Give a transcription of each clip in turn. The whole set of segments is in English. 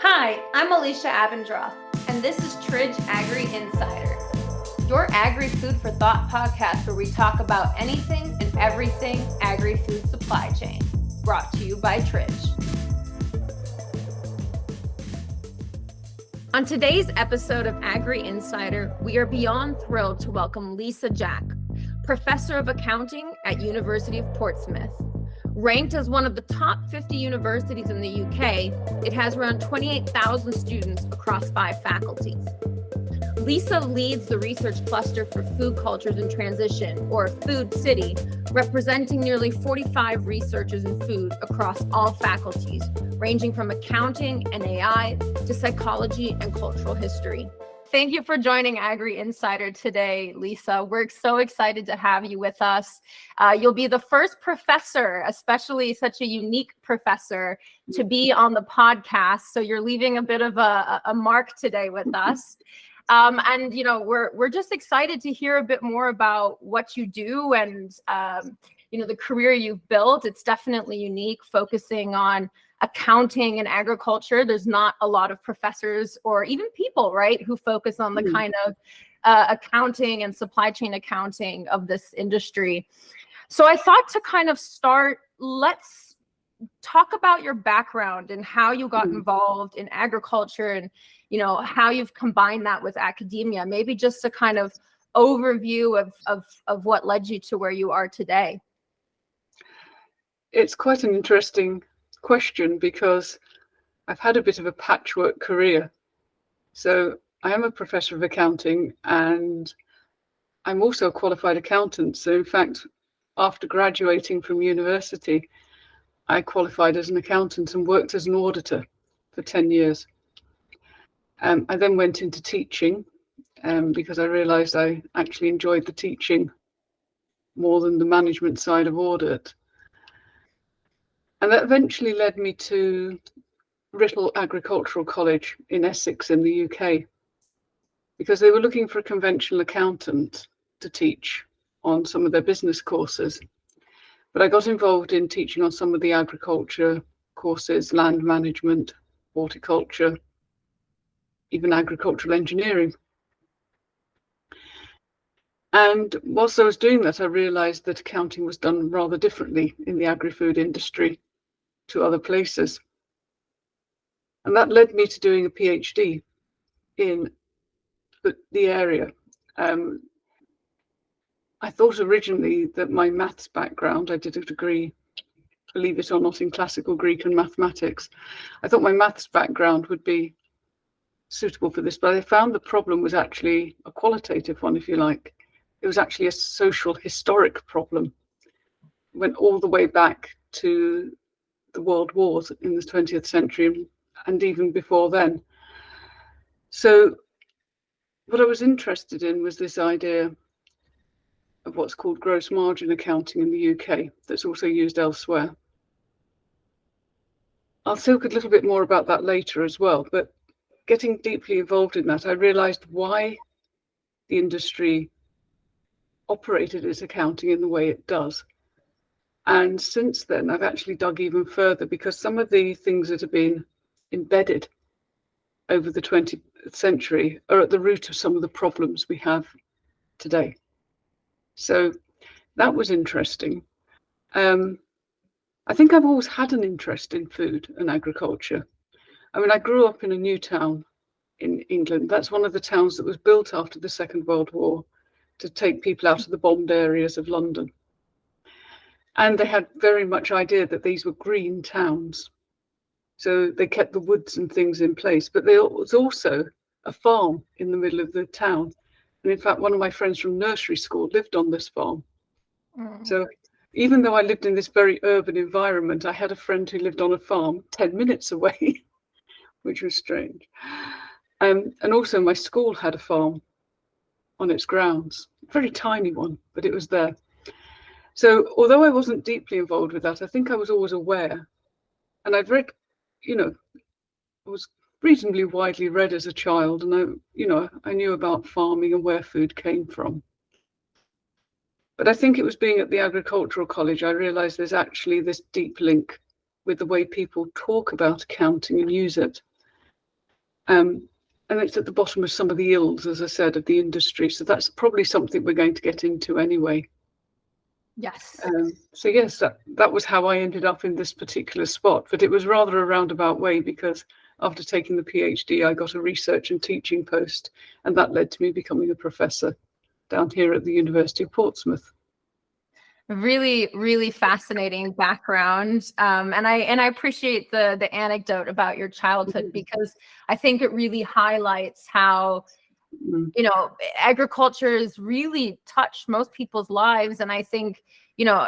Hi, I'm Alicia Abendroth, and this is Tridge Agri-insider, your agri-food for thought podcast where we talk about anything and everything agri-food supply chain, brought to you by Tridge. On today's episode of Agri-insider, we are beyond thrilled to welcome Lisa Jack, professor of accounting at University of Portsmouth. Ranked as one of the top 50 universities in the UK, it has around 28,000 students across 5 faculties. Lisa leads the research cluster for food cultures in transition, or Food City, representing nearly 45 researchers in food across all faculties, ranging from accounting and AI to psychology and cultural history. Thank you for joining Agri-insider today, Lisa. We're so excited to have you with us. You'll be the first professor, especially such a unique professor, to be on the podcast. So you're leaving a bit of a mark today with us. And you know, we're just excited to hear a bit more about what you do and you know, the career you've built. It's definitely unique, focusing on accounting and agriculture. There's not a lot of professors or even people, right, who focus on the kind of accounting and supply chain accounting of this industry. So I thought to kind of start, let's talk about your background and how you got involved in agriculture and, you know, how you've combined that with academia. Maybe just a kind of overview of what led you to where you are today. It's quite an interesting question because I've had a bit of a patchwork career. So I am a professor of accounting and I'm also a qualified accountant. So in fact, after graduating from university, I qualified as an accountant and worked as an auditor for 10 years. I then went into teaching because I realized I actually enjoyed the teaching more than the management side of audit. And that eventually led me to Writtle Agricultural College in Essex in the UK, because they were looking for a conventional accountant to teach on some of their business courses. But I got involved in teaching on some of the agriculture courses, land management, horticulture, even agricultural engineering. And whilst I was doing that, I realized that accounting was done rather differently in the agri-food industry to other places. And that led me to doing a PhD in the area. I thought originally that my maths background, I did a degree, believe it or not, in classical Greek and mathematics. I thought my maths background would be suitable for this, but I found the problem was actually a qualitative one, if you like. It was actually a social historic problem. It went all the way back to the world wars in the 20th century and even before then. So what I was interested in was this idea of what's called gross margin accounting in the UK that's also used elsewhere. I'll talk a little bit more about that later as well, but getting deeply involved in that, I realized why the industry operated its accounting in the way it does. And since then, I've actually dug even further because some of the things that have been embedded over the 20th century are at the root of some of the problems we have today. So that was interesting. I think I've always had an interest in food and agriculture. I mean, I grew up in a new town in England. That's one of the towns that was built after the Second World War to take people out of the bombed areas of London. And they had very much idea that these were green towns. So they kept the woods and things in place, but there was also a farm in the middle of the town. And in fact, one of my friends from nursery school lived on this farm. So even though I lived in this very urban environment, I had a friend who lived on a farm 10 minutes away, which was strange. And also my school had a farm on its grounds, a very tiny one, but it was there. So although I wasn't deeply involved with that, I think I was always aware. And I'd read, you know, I was reasonably widely read as a child, and I knew about farming and where food came from. But I think it was being at the agricultural college, I realized there's actually this deep link with the way people talk about accounting and use it. And it's at the bottom of some of the ills, as I said, of the industry. So that's probably something we're going to get into anyway. Yes. So yes, that was how I ended up in this particular spot. But it was rather a roundabout way, because after taking the PhD, I got a research and teaching post, and that led to me becoming a professor down here at the University of Portsmouth. Really, really fascinating background. And I appreciate the anecdote about your childhood, because I think it really highlights how, you know, agriculture has really touched most people's lives. And I think, you know,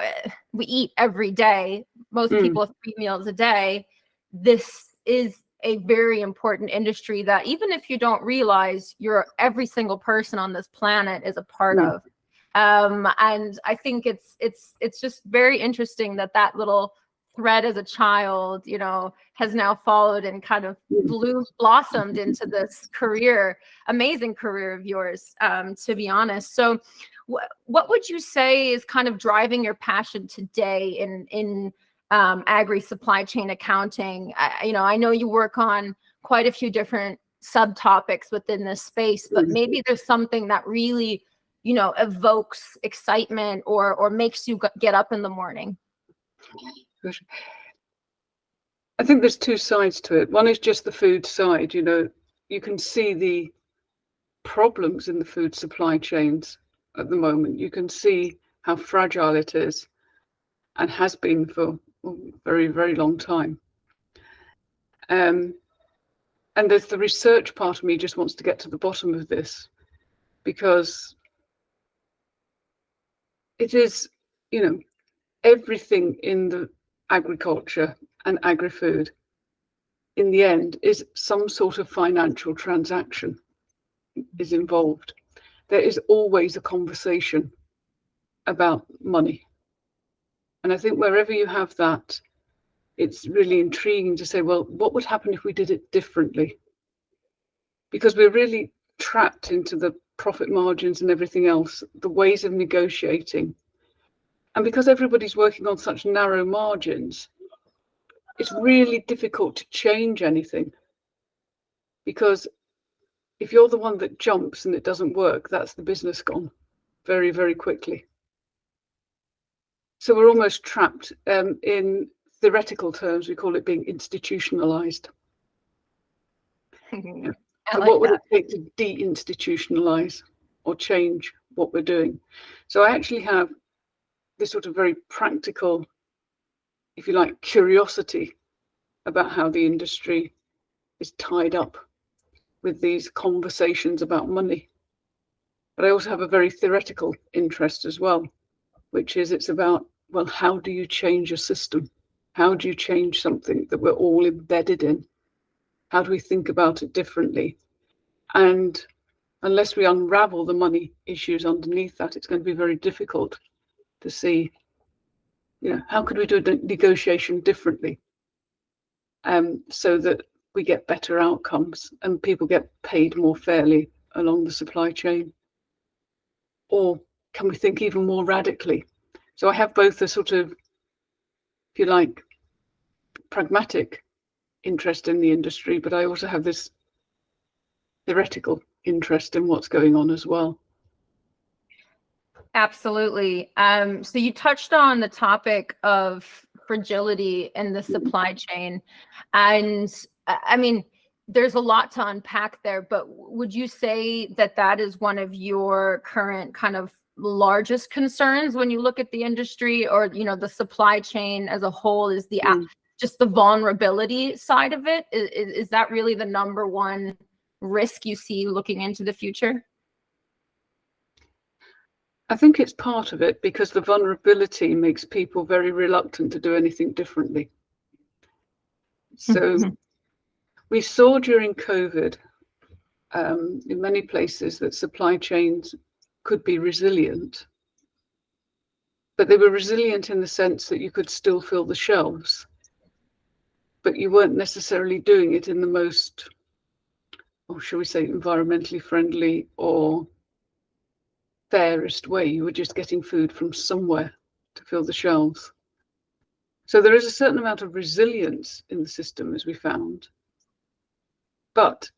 we eat every day. Most people have 3 meals a day. This is a very important industry that, even if you don't realize, every single person on this planet is a part of. And I think it's just very interesting that little thread as a child, you know, has now followed and kind of blossomed into this amazing career of yours, to be honest. So what would you say is kind of driving your passion today in agri supply chain accounting? You know, I know you work on quite a few different subtopics within this space, but maybe there's something that really, you know, evokes excitement or makes you get up in the morning. I think there's two sides to it. One is just the food side. You know, you can see the problems in the food supply chains at the moment. You can see how fragile it is and has been for a very, very long time. And there's the research part of me just wants to get to the bottom of this, because it is, you know, everything in the agriculture and agri-food in the end is some sort of financial transaction is involved. There is always a conversation about money. And I think wherever you have that, it's really intriguing to say, well, what would happen if we did it differently? Because we're really trapped into the profit margins and everything else, the ways of negotiating. And because everybody's working on such narrow margins, it's really difficult to change anything. Because if you're the one that jumps and it doesn't work, that's the business gone very, very quickly. So we're almost trapped. In theoretical terms, we call it being institutionalized. Yeah. So what would it take to de-institutionalize or change what we're doing? So I actually have this sort of very practical, if you like, curiosity about how the industry is tied up with these conversations about money. But I also have a very theoretical interest as well, which is it's about, well, how do you change a system? How do you change something that we're all embedded in? How do we think about it differently? And unless we unravel the money issues underneath that, it's going to be very difficult to see, you know, how could we do a negotiation differently, so that we get better outcomes and people get paid more fairly along the supply chain? Or can we think even more radically? So I have both a sort of, if you like, pragmatic interest in the industry, but I also have this theoretical interest in what's going on as well. Absolutely. So you touched on the topic of fragility in the supply chain. And I mean, there's a lot to unpack there, but would you say that is one of your current kind of largest concerns when you look at the industry, or, you know, the supply chain as a whole? Is the just the vulnerability side of it? Is that really the number one risk you see looking into the future? I think it's part of it, because the vulnerability makes people very reluctant to do anything differently. So we saw during COVID, in many places, that supply chains could be resilient, but they were resilient in the sense that you could still fill the shelves, but you weren't necessarily doing it in the most, or shall we say, environmentally friendly or fairest way. You were just getting food from somewhere to fill the shelves. So there is a certain amount of resilience in the system, as we found, but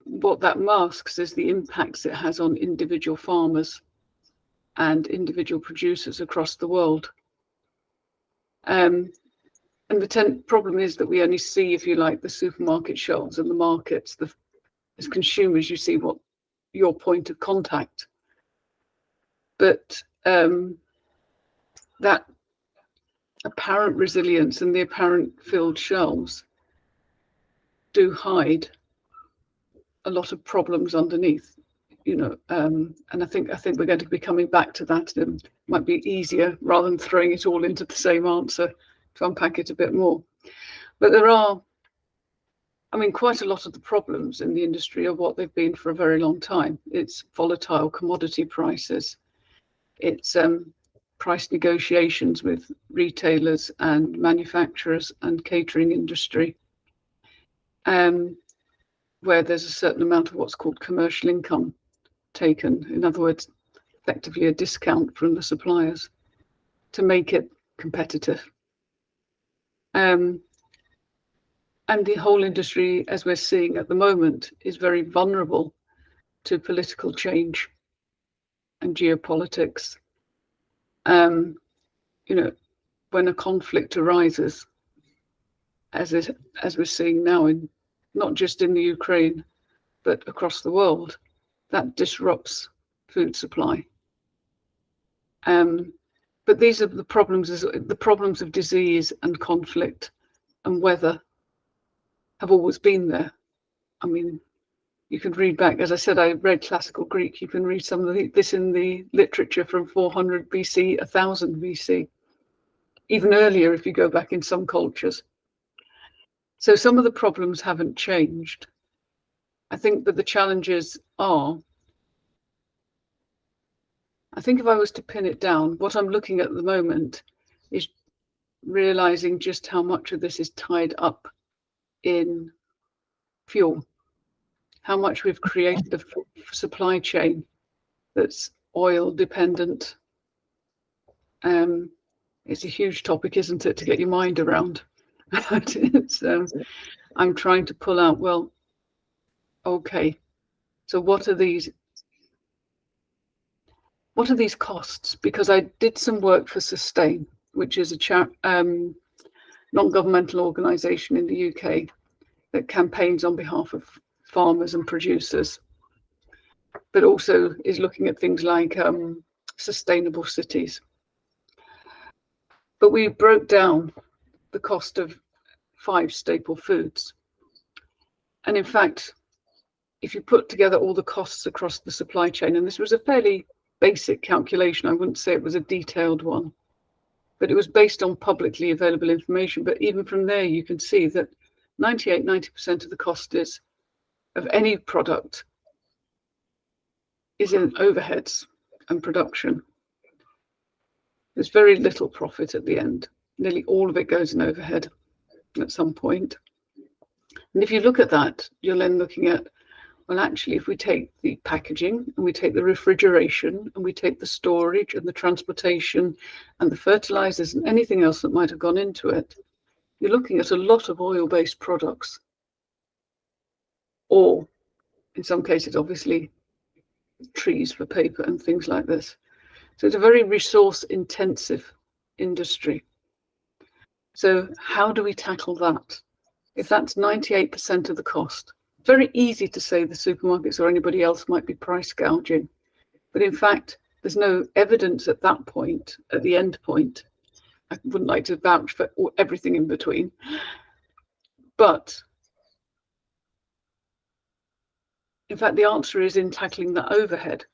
what that masks is the impacts it has on individual farmers and individual producers across the world. And the problem is that we only see, if you like, the supermarket shelves and the markets. As consumers, you see what your point of contact. But that apparent resilience and the apparent filled shelves do hide a lot of problems underneath, and I think we're going to be coming back to that. It might be easier, rather than throwing it all into the same answer, to unpack it a bit more. But there are, quite a lot of the problems in the industry are what they've been for a very long time. It's volatile commodity prices. It's price negotiations with retailers and manufacturers and catering industry, where there's a certain amount of what's called commercial income taken. In other words, effectively a discount from the suppliers to make it competitive. And the whole industry, as we're seeing at the moment, is very vulnerable to political change and geopolitics. When a conflict arises, as we're seeing now, in not just in the Ukraine, but across the world, that disrupts food supply. But these are the problems. The problems of disease and conflict and weather have always been there. You can read back, as I said, I read classical Greek. You can read some of this in the literature from 400 BC, 1000 BC, even earlier if you go back in some cultures. So some of the problems haven't changed. I think that the challenges are, I think if I was to pin it down, what I'm looking at the moment is realizing just how much of this is tied up in fuel. How much we've created a supply chain that's oil dependent. It's a huge topic, isn't it, to get your mind around? I'm trying to pull out, well, okay, so what are these costs? Because I did some work for Sustain, which is a non-governmental organisation in the UK that campaigns on behalf of farmers and producers, but also is looking at things like sustainable cities. But we broke down the cost of 5 staple foods. And in fact, if you put together all the costs across the supply chain, and this was a fairly basic calculation, I wouldn't say it was a detailed one, but it was based on publicly available information. But even from there, you can see that 90% of the cost of any product is in overheads and production. There's very little profit at the end. Nearly all of it goes in overhead at some point. And if you look at that, you're then looking at, well, actually, if we take the packaging and we take the refrigeration and we take the storage and the transportation and the fertilizers and anything else that might have gone into it, you're looking at a lot of oil-based products. Or in some cases, obviously, trees for paper and things like this. So it's a very resource intensive industry. So how do we tackle that? If that's 98% of the cost, very easy to say the supermarkets or anybody else might be price gouging. But in fact, there's no evidence at that point, at the end point. I wouldn't like to vouch for everything in between. But in fact, the answer is in tackling that overhead.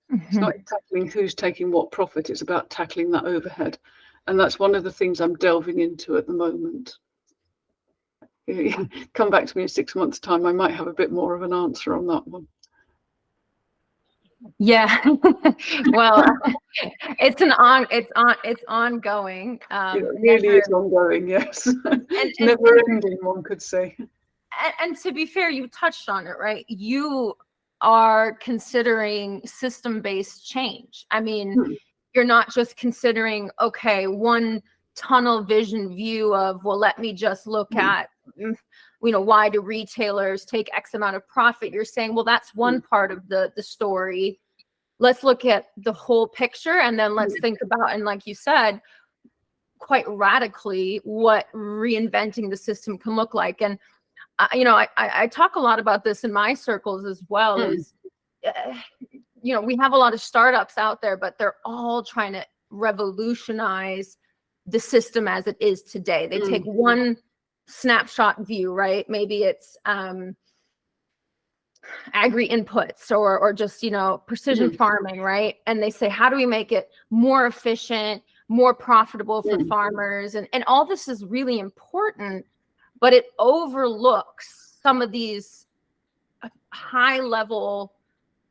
It's not tackling who's taking what profit, it's about tackling that overhead. And that's one of the things I'm delving into at the moment. Come back to me in 6 months' time, I might have a bit more of an answer on that one. Yeah, well, it's ongoing. It really is ongoing, yes. It's never ending, one could say. And to be fair, you touched on it, right? You are considering system-based change. I mean, you're not just considering, okay, one tunnel vision view of, well, let me just look at why do retailers take X amount of profit? You're saying, well, that's one part of the story. Let's look at the whole picture, and then let's think about, and like you said, quite radically, what reinventing the system can look like. And I talk a lot about this in my circles as well. Is we have a lot of startups out there, but they're all trying to revolutionize the system as it is today. They take one snapshot view, right? Maybe it's agri inputs or just precision farming, right? And they say, how do we make it more efficient, more profitable for farmers? And all this is really important, but it overlooks some of these high level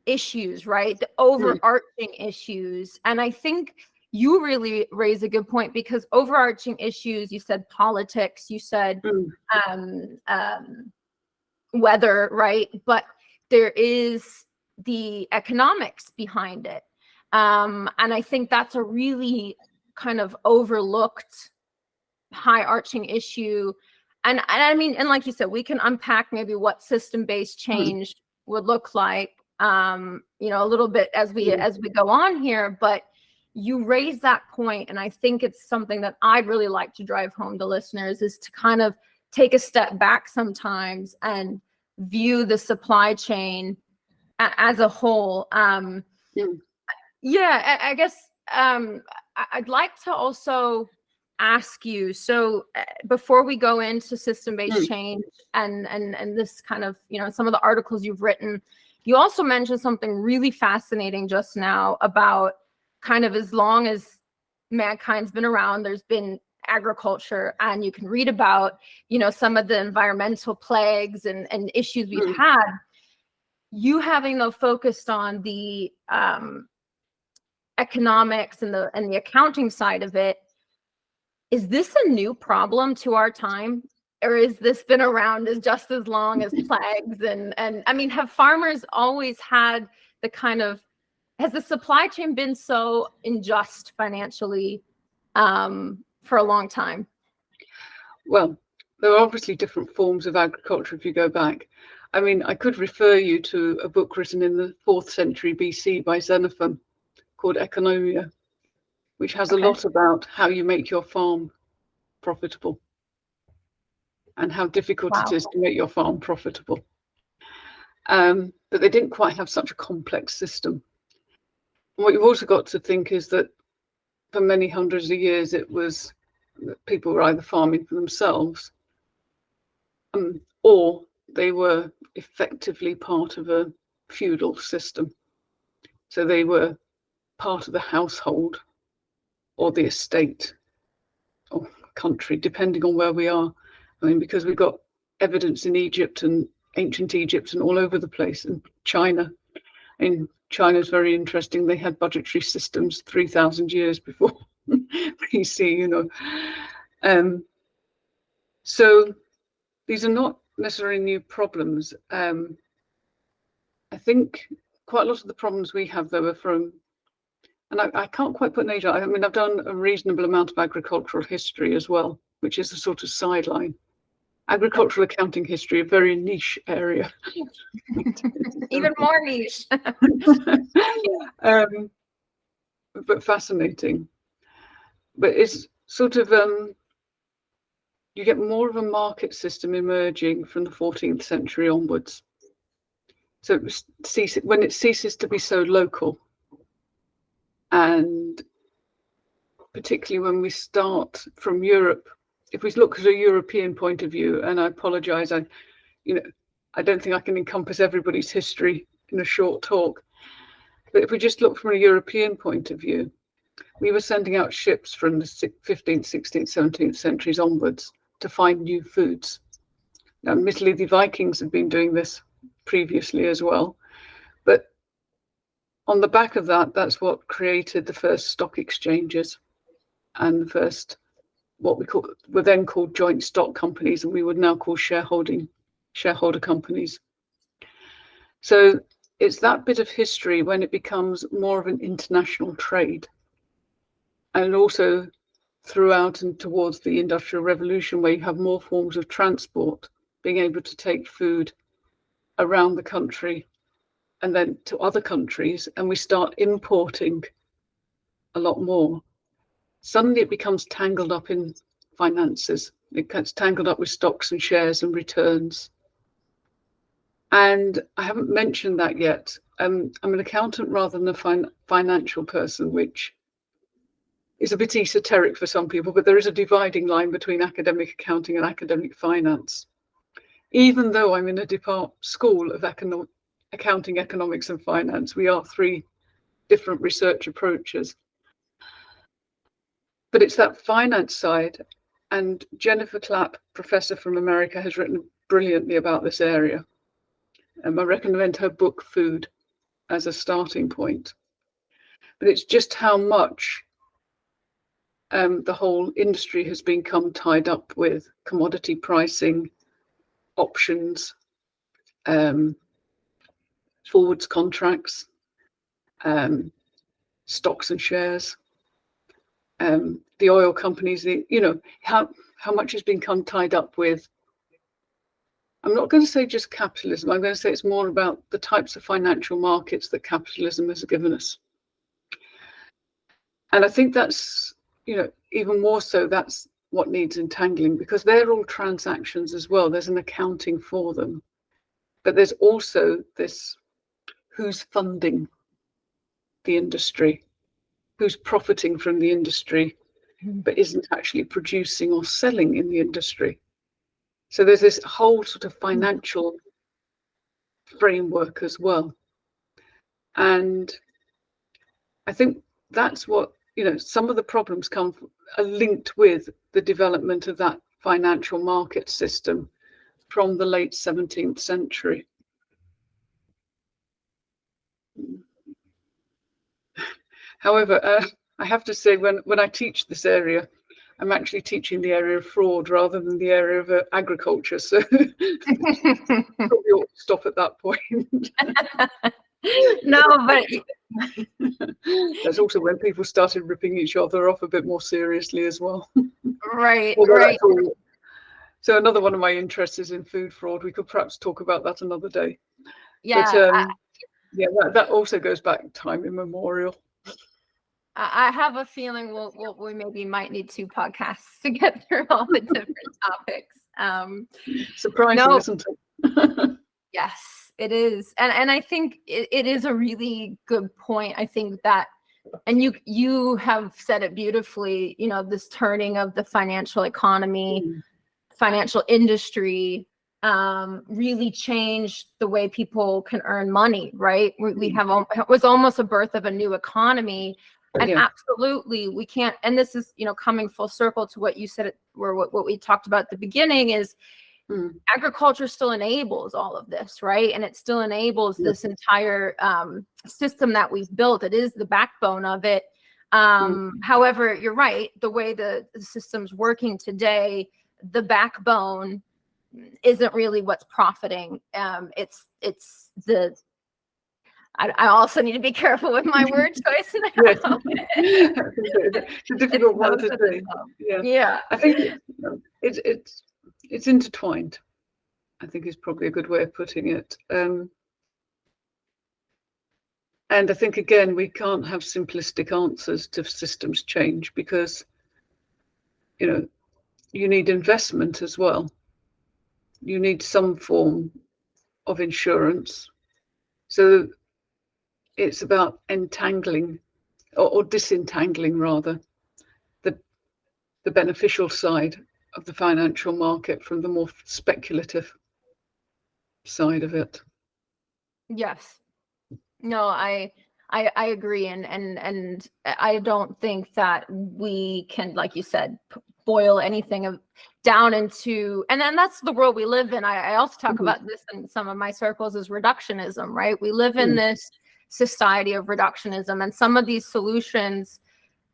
issues, right? The overarching issues. And I think you really raise a good point, because overarching issues, you said politics, you said weather, right? But there is the economics behind it. And I think that's a really kind of overlooked high arching issue. And I mean, and like you said, we can unpack maybe what system-based change would look like, a little bit as we go on here. But you raise that point, and I think it's something that I'd really like to drive home to listeners, is to kind of take a step back sometimes and view the supply chain as a whole. I guess I'd like to also ask you, so before we go into system-based change and this kind of, some of the articles you've written, you also mentioned something really fascinating just now about kind of, as long as mankind's been around, there's been agriculture, and you can read about, some of the environmental plagues and issues we've had. You having though focused on the economics and the accounting side of it, is this a new problem to our time, or is this been around as just as long as plagues? And I mean, have farmers always had the kind of, has the supply chain been so unjust financially for a long time? Well, there are obviously different forms of agriculture if you go back. I mean, I could refer you to a book written in the 4th century BC by Xenophon called Economia, which has a lot about how you make your farm profitable and how difficult it is to make your farm profitable. But they didn't quite have such a complex system. And what you've also got to think is that for many hundreds of years, it was that people were either farming for themselves or they were effectively part of a feudal system. So they were part of the household or the estate or country, depending on where we are. I mean, because we've got evidence in Egypt and ancient Egypt and all over the place, and China. And China's very interesting. They had budgetary systems 3,000 years before BC, So these are not necessarily new problems. I think quite a lot of the problems we have, though, are from, and I can't quite put an age on. I mean, I've done a reasonable amount of agricultural history as well, which is a sort of sideline. Agricultural accounting history, a very niche area. Even more niche. But fascinating. But it's sort of, you get more of a market system emerging from the 14th century onwards. So when it ceases to be so local, and particularly when we start from Europe, if we look at a European point of view, and I apologize, I don't think I can encompass everybody's history in a short talk, but if we just look from a European point of view, we were sending out ships from the 15th, 16th, 17th centuries onwards to find new foods. Now, admittedly, the Vikings had been doing this previously as well, but on the back of that, that's what created the first stock exchanges and the first, what were then called joint stock companies, and we would now call shareholder companies. So it's that bit of history when it becomes more of an international trade, and also throughout and towards the Industrial Revolution, where you have more forms of transport being able to take food around the country and then to other countries, and we start importing a lot more, suddenly it becomes tangled up in finances. It gets tangled up with stocks and shares and returns. And I haven't mentioned that yet. I'm an accountant rather than a financial person, which is a bit esoteric for some people, but there is a dividing line between academic accounting and academic finance. Even though I'm in a school of accounting, economics, and finance, we are three different research approaches. But it's that finance side, and Jennifer Clapp, professor from America, has written brilliantly about this area. I recommend her book, Food, as a starting point. But it's just how much the whole industry has become tied up with commodity pricing, options, forwards contracts, stocks and shares, the oil companies, how much has become tied up with, I'm not going to say just capitalism, I'm going to say it's more about the types of financial markets that capitalism has given us. And I think that's, even more so, that's what needs entangling, because they're all transactions as well. There's an accounting for them. But there's also this, who's funding the industry, who's profiting from the industry, but isn't actually producing or selling in the industry. So there's this whole sort of financial framework as well. And I think that's what, some of the problems are linked with the development of that financial market system from the late 17th century. However, I have to say, when I teach this area, I'm actually teaching the area of fraud rather than the area of agriculture. So probably ought to stop at that point. No, but that's also when people started ripping each other off a bit more seriously as well. Right, right. So another one of my interests is in food fraud. We could perhaps talk about that another day. Yeah. But that also goes back time immemorial. I have a feeling we maybe might need 2 podcasts to get through all the different topics. Surprising, isn't it? Yes, it is. And I think it is a really good point. I think that, and you have said it beautifully, this turning of the financial economy, financial industry, really changed the way people can earn money, right? It was almost a birth of a new economy. And absolutely, we can't, and this is, coming full circle to what you said, or what we talked about at the beginning is agriculture still enables all of this, right? And it still enables this entire system that we've built. It is the backbone of it. However, you're right, the way the system's working today, the backbone isn't really what's profiting. It's the, I also need to be careful with my word choice now. It's a difficult one to say. Yeah. I think it's intertwined, I think is probably a good way of putting it. And I think, again, we can't have simplistic answers to systems change, because, you need investment as well. You need some form of insurance. So it's about entangling or disentangling, rather, the beneficial side of the financial market from the more speculative side of it. Yes. No, I agree, and I don't think that we can, like you said, boil anything down into, and then that's the world we live in. I also talk about this in some of my circles, is reductionism, right? We live in this society of reductionism, and some of these solutions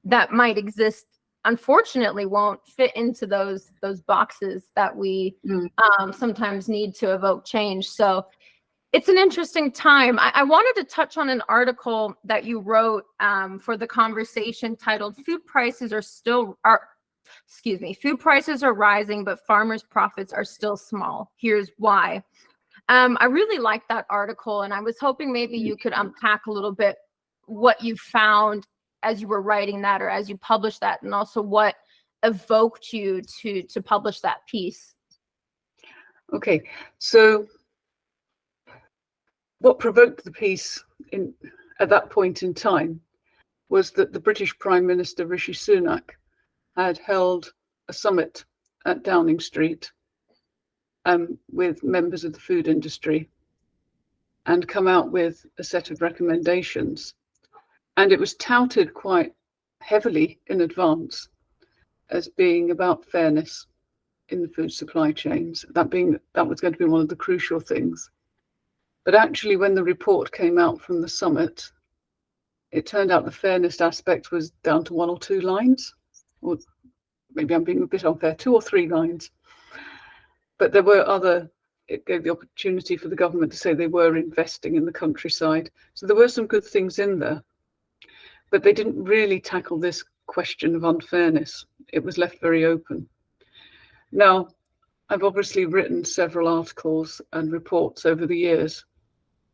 that might exist, unfortunately, won't fit into those boxes that we sometimes need to evoke change. So it's an interesting time. I wanted to touch on an article that you wrote for the conversation titled "Food Prices excuse me, food prices are rising, but farmers' profits are still small. Here's why. I really liked that article, and I was hoping maybe you could unpack a little bit what you found as you were writing that, or as you published that, and also what evoked you to publish that piece. Okay, so what provoked the piece at that point in time was that the British Prime Minister Rishi Sunak had held a summit at Downing Street with members of the food industry and come out with a set of recommendations. And it was touted quite heavily in advance as being about fairness in the food supply chains, that was going to be one of the crucial things. But actually, when the report came out from the summit, it turned out the fairness aspect was down to 1 or 2 lines, or maybe I'm being a bit unfair, 2 or 3 lines. But there were it gave the opportunity for the government to say they were investing in the countryside. So there were some good things in there, but they didn't really tackle this question of unfairness. It was left very open. Now, I've obviously written several articles and reports over the years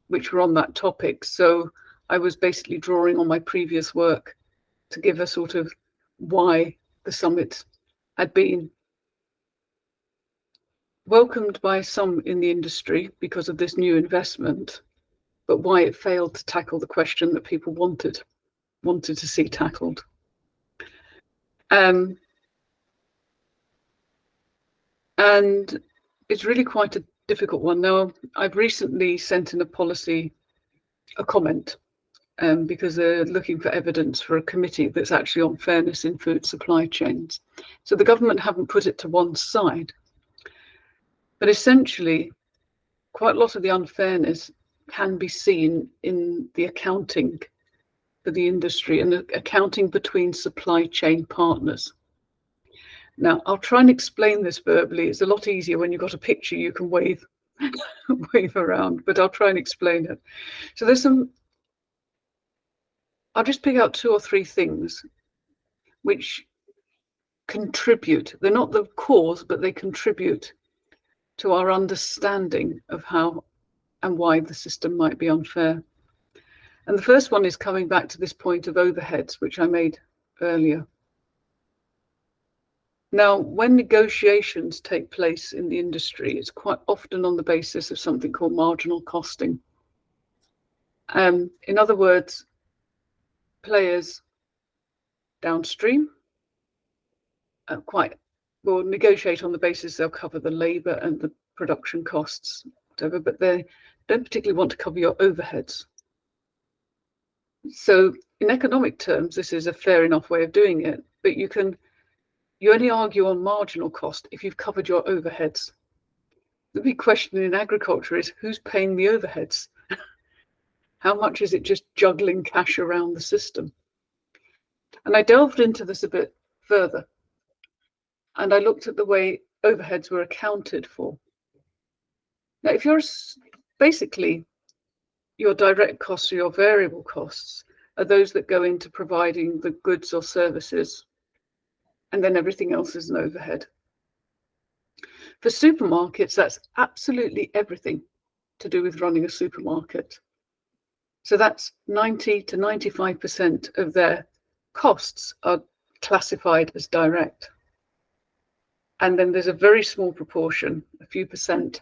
which were on that topic. So I was basically drawing on my previous work to give a sort of why the summit had been welcomed by some in the industry because of this new investment, but why it failed to tackle the question that people wanted to see tackled. And it's really quite a difficult one. Now, I've recently sent in a comment, because they're looking for evidence for a committee that's actually on fairness in food supply chains. So the government haven't put it to one side. But essentially, quite a lot of the unfairness can be seen in the accounting for the industry and the accounting between supply chain partners. Now, I'll try and explain this verbally. It's a lot easier when you've got a picture you can wave around, but I'll try and explain it. So I'll just pick out 2 or 3 things which contribute. They're not the cause, but they contribute to our understanding of how and why the system might be unfair. And the first one is coming back to this point of overheads, which I made earlier. Now, when negotiations take place in the industry, it's quite often on the basis of something called marginal costing. In other words, players downstream will negotiate on the basis they'll cover the labour and the production costs, whatever, but they don't particularly want to cover your overheads. So in economic terms, this is a fair enough way of doing it, but you only argue on marginal cost if you've covered your overheads. The big question in agriculture is who's paying the overheads? How much is it just juggling cash around the system? And I delved into this a bit further, and I looked at the way overheads were accounted for. Now, if basically your direct costs or your variable costs are those that go into providing the goods or services, and then everything else is an overhead. For supermarkets, that's absolutely everything to do with running a supermarket. So that's 90 to 95% of their costs are classified as direct. And then there's a very small proportion, a few percent,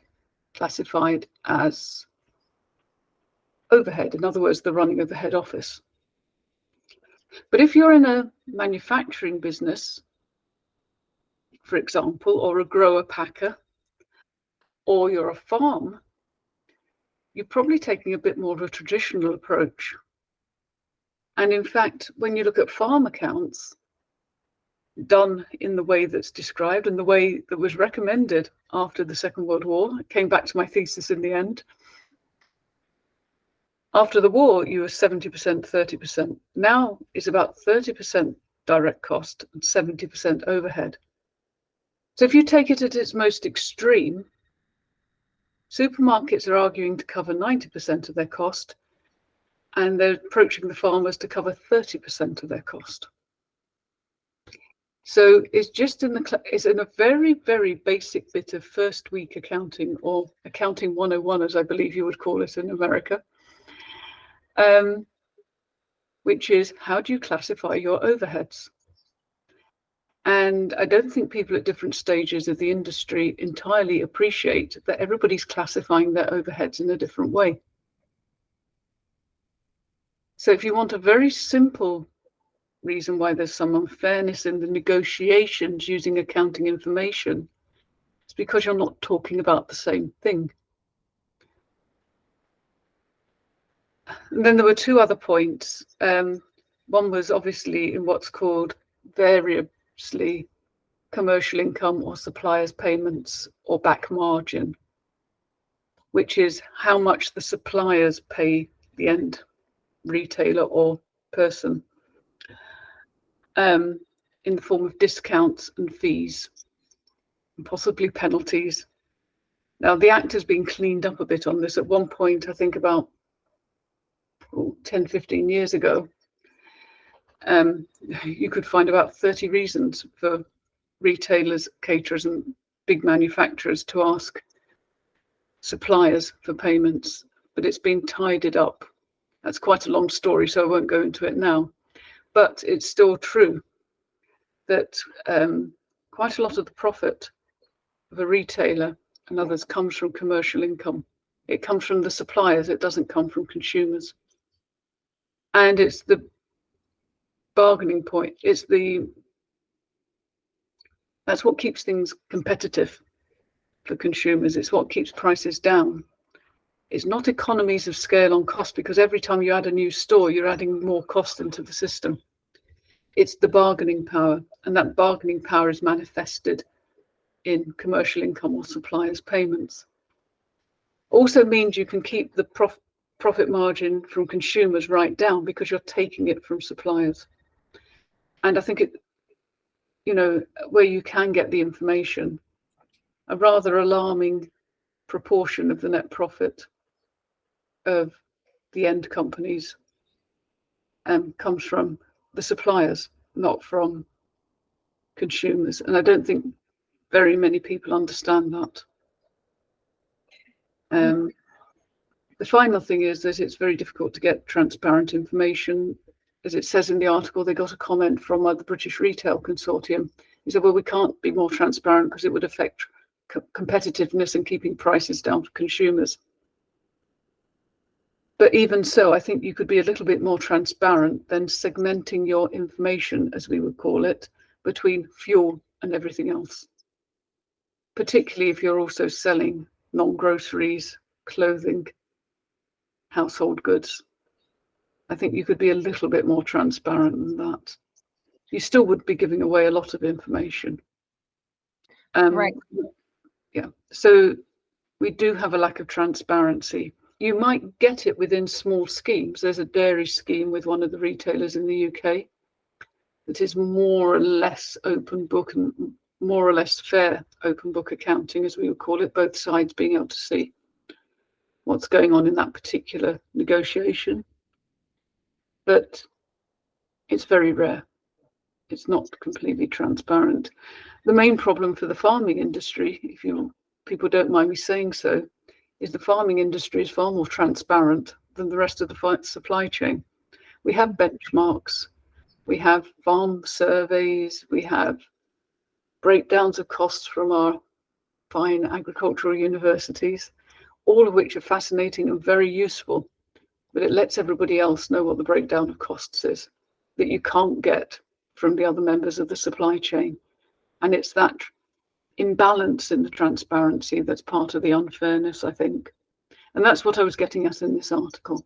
classified as overhead. In other words, the running of the head office. But if you're in a manufacturing business, for example, or a grower packer, or you're a farm, you're probably taking a bit more of a traditional approach. And in fact, when you look at farm accounts done in the way that's described and the way that was recommended after the Second World War, it came back to my thesis in the end. After the war, you were 70%, 30%. Now it's about 30% direct cost and 70% overhead. So if you take it at its most extreme, supermarkets are arguing to cover 90% of their cost, and they're approaching the farmers to cover 30% of their cost. So it's just it's in a very, very basic bit of first week accounting, or accounting 101, as I believe you would call it in America, which is, how do you classify your overheads? And I don't think people at different stages of the industry entirely appreciate that everybody's classifying their overheads in a different way. So if you want a very simple reason why there's some unfairness in the negotiations using accounting information, it's because you're not talking about the same thing. And then there were two other points. One was obviously in what's called variously commercial income or suppliers' payments or back margin, which is how much the suppliers pay the end retailer or person, in the form of discounts and fees and possibly penalties. Now, the Act has been cleaned up a bit on this. At one point, I think about 10, 15 years ago, you could find about 30 reasons for retailers, caterers, and big manufacturers to ask suppliers for payments, but it's been tidied up. That's quite a long story, so I won't go into it now. But it's still true that quite a lot of the profit of a retailer and others comes from commercial income. It comes from the suppliers, it doesn't come from consumers. And it's the bargaining point. That's what keeps things competitive for consumers. It's what keeps prices down. It's not economies of scale on cost, because every time you add a new store, you're adding more cost into the system. It's the bargaining power, and that bargaining power is manifested in commercial income or suppliers' payments. Also means you can keep the profit margin from consumers right down, because you're taking it from suppliers. And I think where you can get the information, a rather alarming proportion of the net profit of the end companies comes from the suppliers, not from consumers. And I don't think very many people understand that. The final thing is that it's very difficult to get transparent information. As it says in the article, they got a comment from the British Retail Consortium. He said, well, we can't be more transparent because it would affect competitiveness and keeping prices down for consumers. But even so, I think you could be a little bit more transparent than segmenting your information, as we would call it, between fuel and everything else. Particularly if you're also selling non-groceries, clothing, household goods. I think you could be a little bit more transparent than that. You still would be giving away a lot of information. Right. Yeah. So we do have a lack of transparency. You might get it within small schemes. There's a dairy scheme with one of the retailers in the UK that is more or less open book and more or less fair open book accounting, as we would call it, both sides being able to see what's going on in that particular negotiation. But it's very rare. It's not completely transparent. The main problem for the farming industry, if people don't mind me saying so, is the farming industry is far more transparent than the rest of the supply chain. We have benchmarks, we have farm surveys, we have breakdowns of costs from our fine agricultural universities, all of which are fascinating and very useful, but it lets everybody else know what the breakdown of costs is that you can't get from the other members of the supply chain. And it's that imbalance in the transparency that's part of the unfairness, I think. And that's what I was getting at in this article.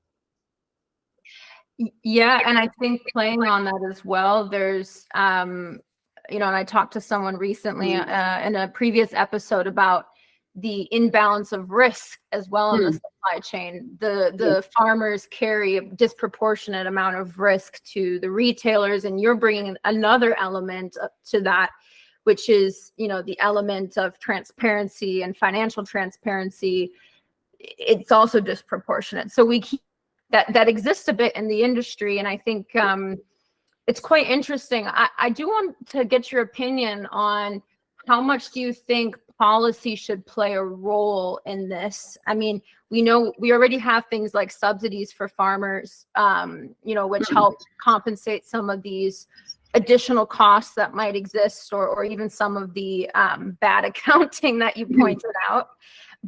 Yeah, and I think playing on that as well, there's, and I talked to someone recently in a previous episode about the imbalance of risk as well in the supply chain. The farmers carry a disproportionate amount of risk to the retailers, and you're bringing another element to that, which is, the element of transparency and financial transparency. It's also disproportionate. So we keep that exists a bit in the industry, and I think It's quite interesting. I do want to get your opinion on how much do you think policy should play a role in this? I mean, we know we already have things like subsidies for farmers, which help compensate some of these additional costs that might exist, or even some of the bad accounting that you pointed out.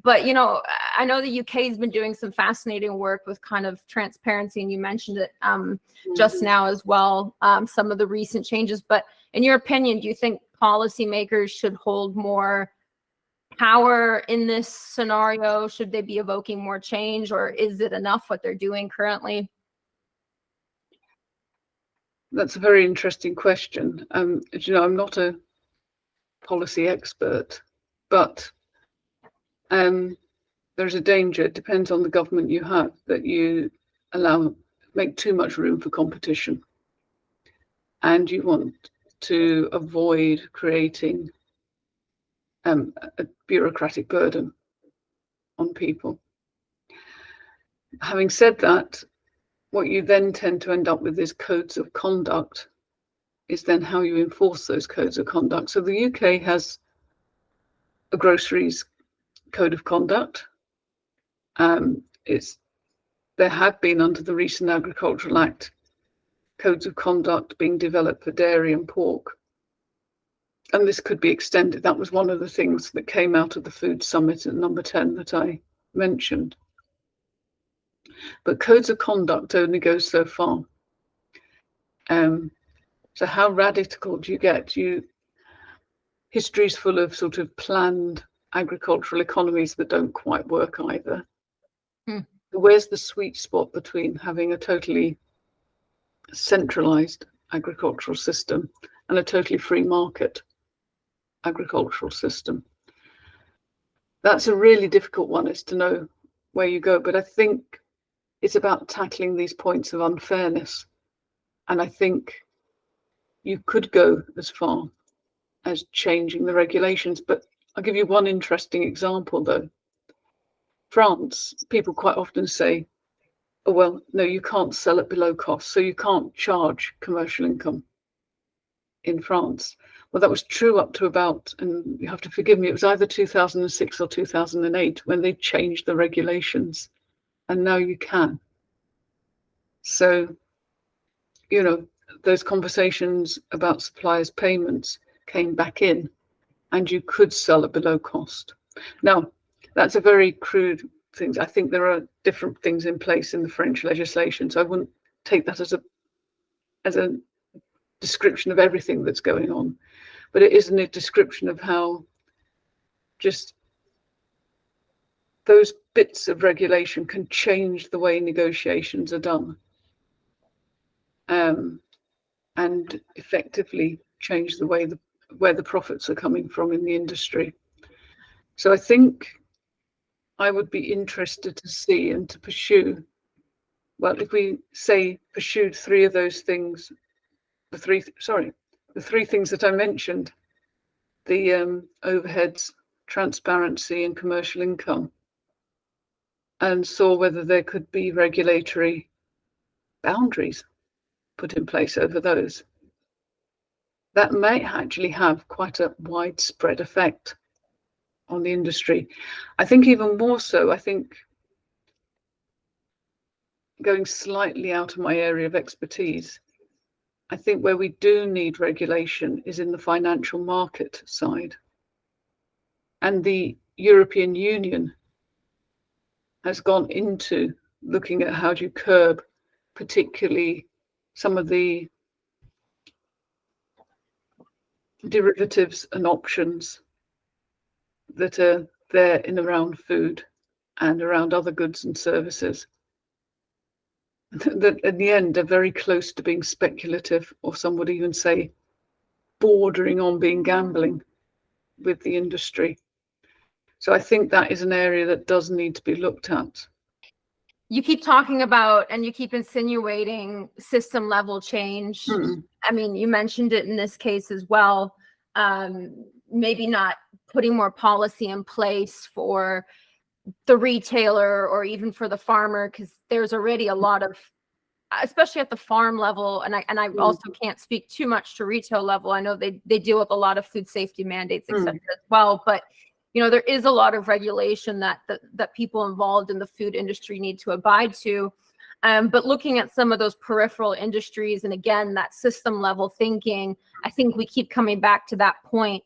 But, I know the UK has been doing some fascinating work with kind of transparency, and you mentioned it just now as well, some of the recent changes. But in your opinion, do you think policymakers should hold more power in this scenario? Should they be evoking more change, or is it enough what they're doing currently? That's a very interesting question. As you know, I'm not a policy expert, but there's a danger, it depends on the government you have, that you make too much room for competition. And you want to avoid creating a bureaucratic burden on people. Having said that, what you then tend to end up with is codes of conduct, is then how you enforce those codes of conduct. So the UK has a groceries code of conduct. There have been, under the recent Agricultural Act, codes of conduct being developed for dairy and pork. And this could be extended. That was one of the things that came out of the Food Summit at number 10 that I mentioned. But codes of conduct only go so far. So how radical do you get? History's full of sort of planned agricultural economies that don't quite work either. Where's the sweet spot between having a totally centralized agricultural system and a totally free market agricultural system? That's a really difficult one, is to know where you go. But I think it's about tackling these points of unfairness. And I think you could go as far as changing the regulations. But I'll give you one interesting example, though. France, people quite often say, oh, well, no, you can't sell it below cost, so you can't charge commercial income in France. Well, that was true up to about, and you have to forgive me, it was either 2006 or 2008 when they changed the regulations, and now you can. So, those conversations about suppliers' payments came back in, and you could sell it below cost. Now, that's a very crude thing. I think there are different things in place in the French legislation, so I wouldn't take that as a description of everything that's going on. But it isn't a description of how just those bits of regulation can change the way negotiations are done, and effectively change the way where the profits are coming from in the industry. So I think I would be interested to see and to pursue, well, if we say pursued three of those things, the three things that I mentioned, the overheads, transparency and commercial income, and saw whether there could be regulatory boundaries put in place over those. That may actually have quite a widespread effect on the industry. I think even more so, I think, going slightly out of my area of expertise, I think where we do need regulation is in the financial market side. And the European Union has gone into looking at how do you curb particularly some of the derivatives and options that are there in around food and around other goods and services that in the end are very close to being speculative, or some would even say bordering on being gambling with the industry. So I think that is an area that does need to be looked at. You keep talking about, and you keep insinuating, system level change. I mean, you mentioned it in this case as well. Maybe not putting more policy in place for the retailer or even for the farmer, because there's already a lot of especially at the farm level, and I also can't speak too much to retail level. I know they deal with a lot of food safety mandates, etc. as well, but there is a lot of regulation that people involved in the food industry need to abide to. But looking at some of those peripheral industries, and again, that system level thinking, I think we keep coming back to that point.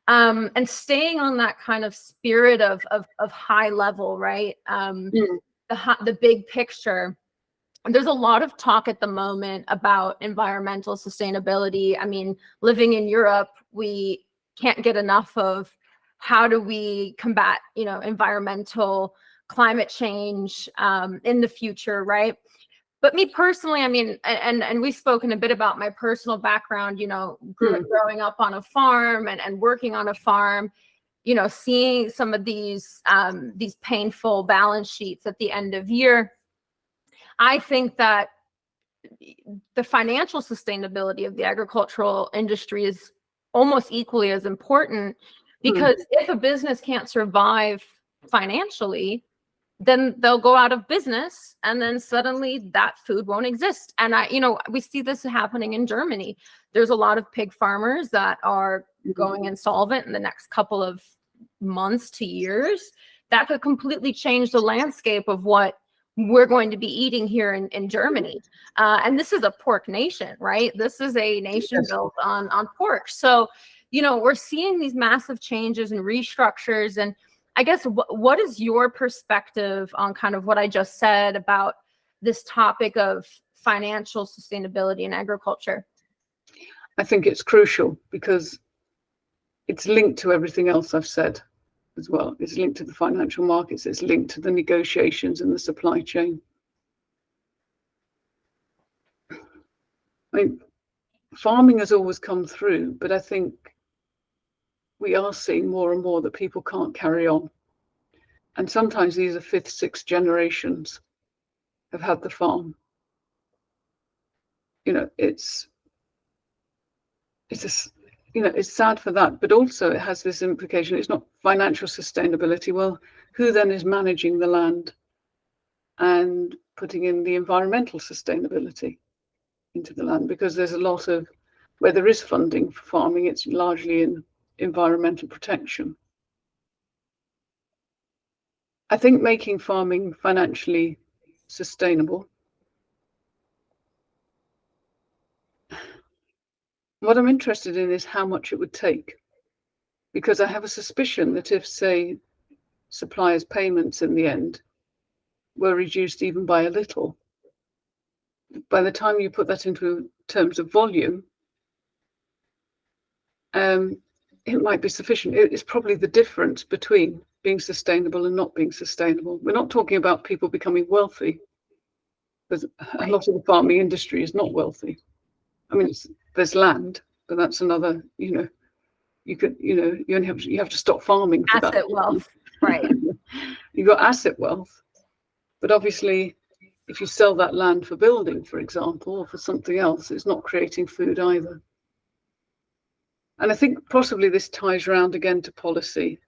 And staying on that kind of spirit of high level, right? The big picture. There's a lot of talk at the moment about environmental sustainability. I mean, living in Europe, we can't get enough of how do we combat, environmental climate change in the future, right? But me personally, I mean, and we've spoken a bit about my personal background, growing up on a farm and working on a farm, seeing some of these painful balance sheets at the end of year. I think that the financial sustainability of the agricultural industry is almost equally as important, because if a business can't survive financially, then they'll go out of business, and then suddenly that food won't exist. And we see this happening in Germany. There's a lot of pig farmers that are going insolvent in the next couple of months to years. That could completely change the landscape of what we're going to be eating here in Germany. And this is a pork nation, right? This is a nation built on pork. So, we're seeing these massive changes and restructures. And I guess what is your perspective on kind of what I just said about this topic of financial sustainability in agriculture? I think it's crucial because it's linked to everything else I've said as well. It's linked to the financial markets. It's linked to the negotiations and the supply chain. I mean, farming has always come through, but I think we are seeing more and more that people can't carry on. And sometimes these are fifth, sixth generations have had the farm. It's sad for that, but also it has this implication. It's not financial sustainability. Well, who then is managing the land and putting in the environmental sustainability into the land? Because there's a lot of, where there is funding for farming, it's largely in environmental protection. I think making farming financially sustainable. What I'm interested in is how much it would take, because I have a suspicion that if, say, suppliers' payments in the end were reduced even by a little, by the time you put that into terms of volume, it might be sufficient. It's probably the difference between being sustainable and not being sustainable. We're not talking about people becoming wealthy, because a lot of the farming industry is not wealthy. I mean, there's land, but that's another, you have to stop farming for asset wealth, right? You've got asset wealth, but obviously if you sell that land for building, for example, or for something else, it's not creating food either. And I think possibly this ties around again to policy.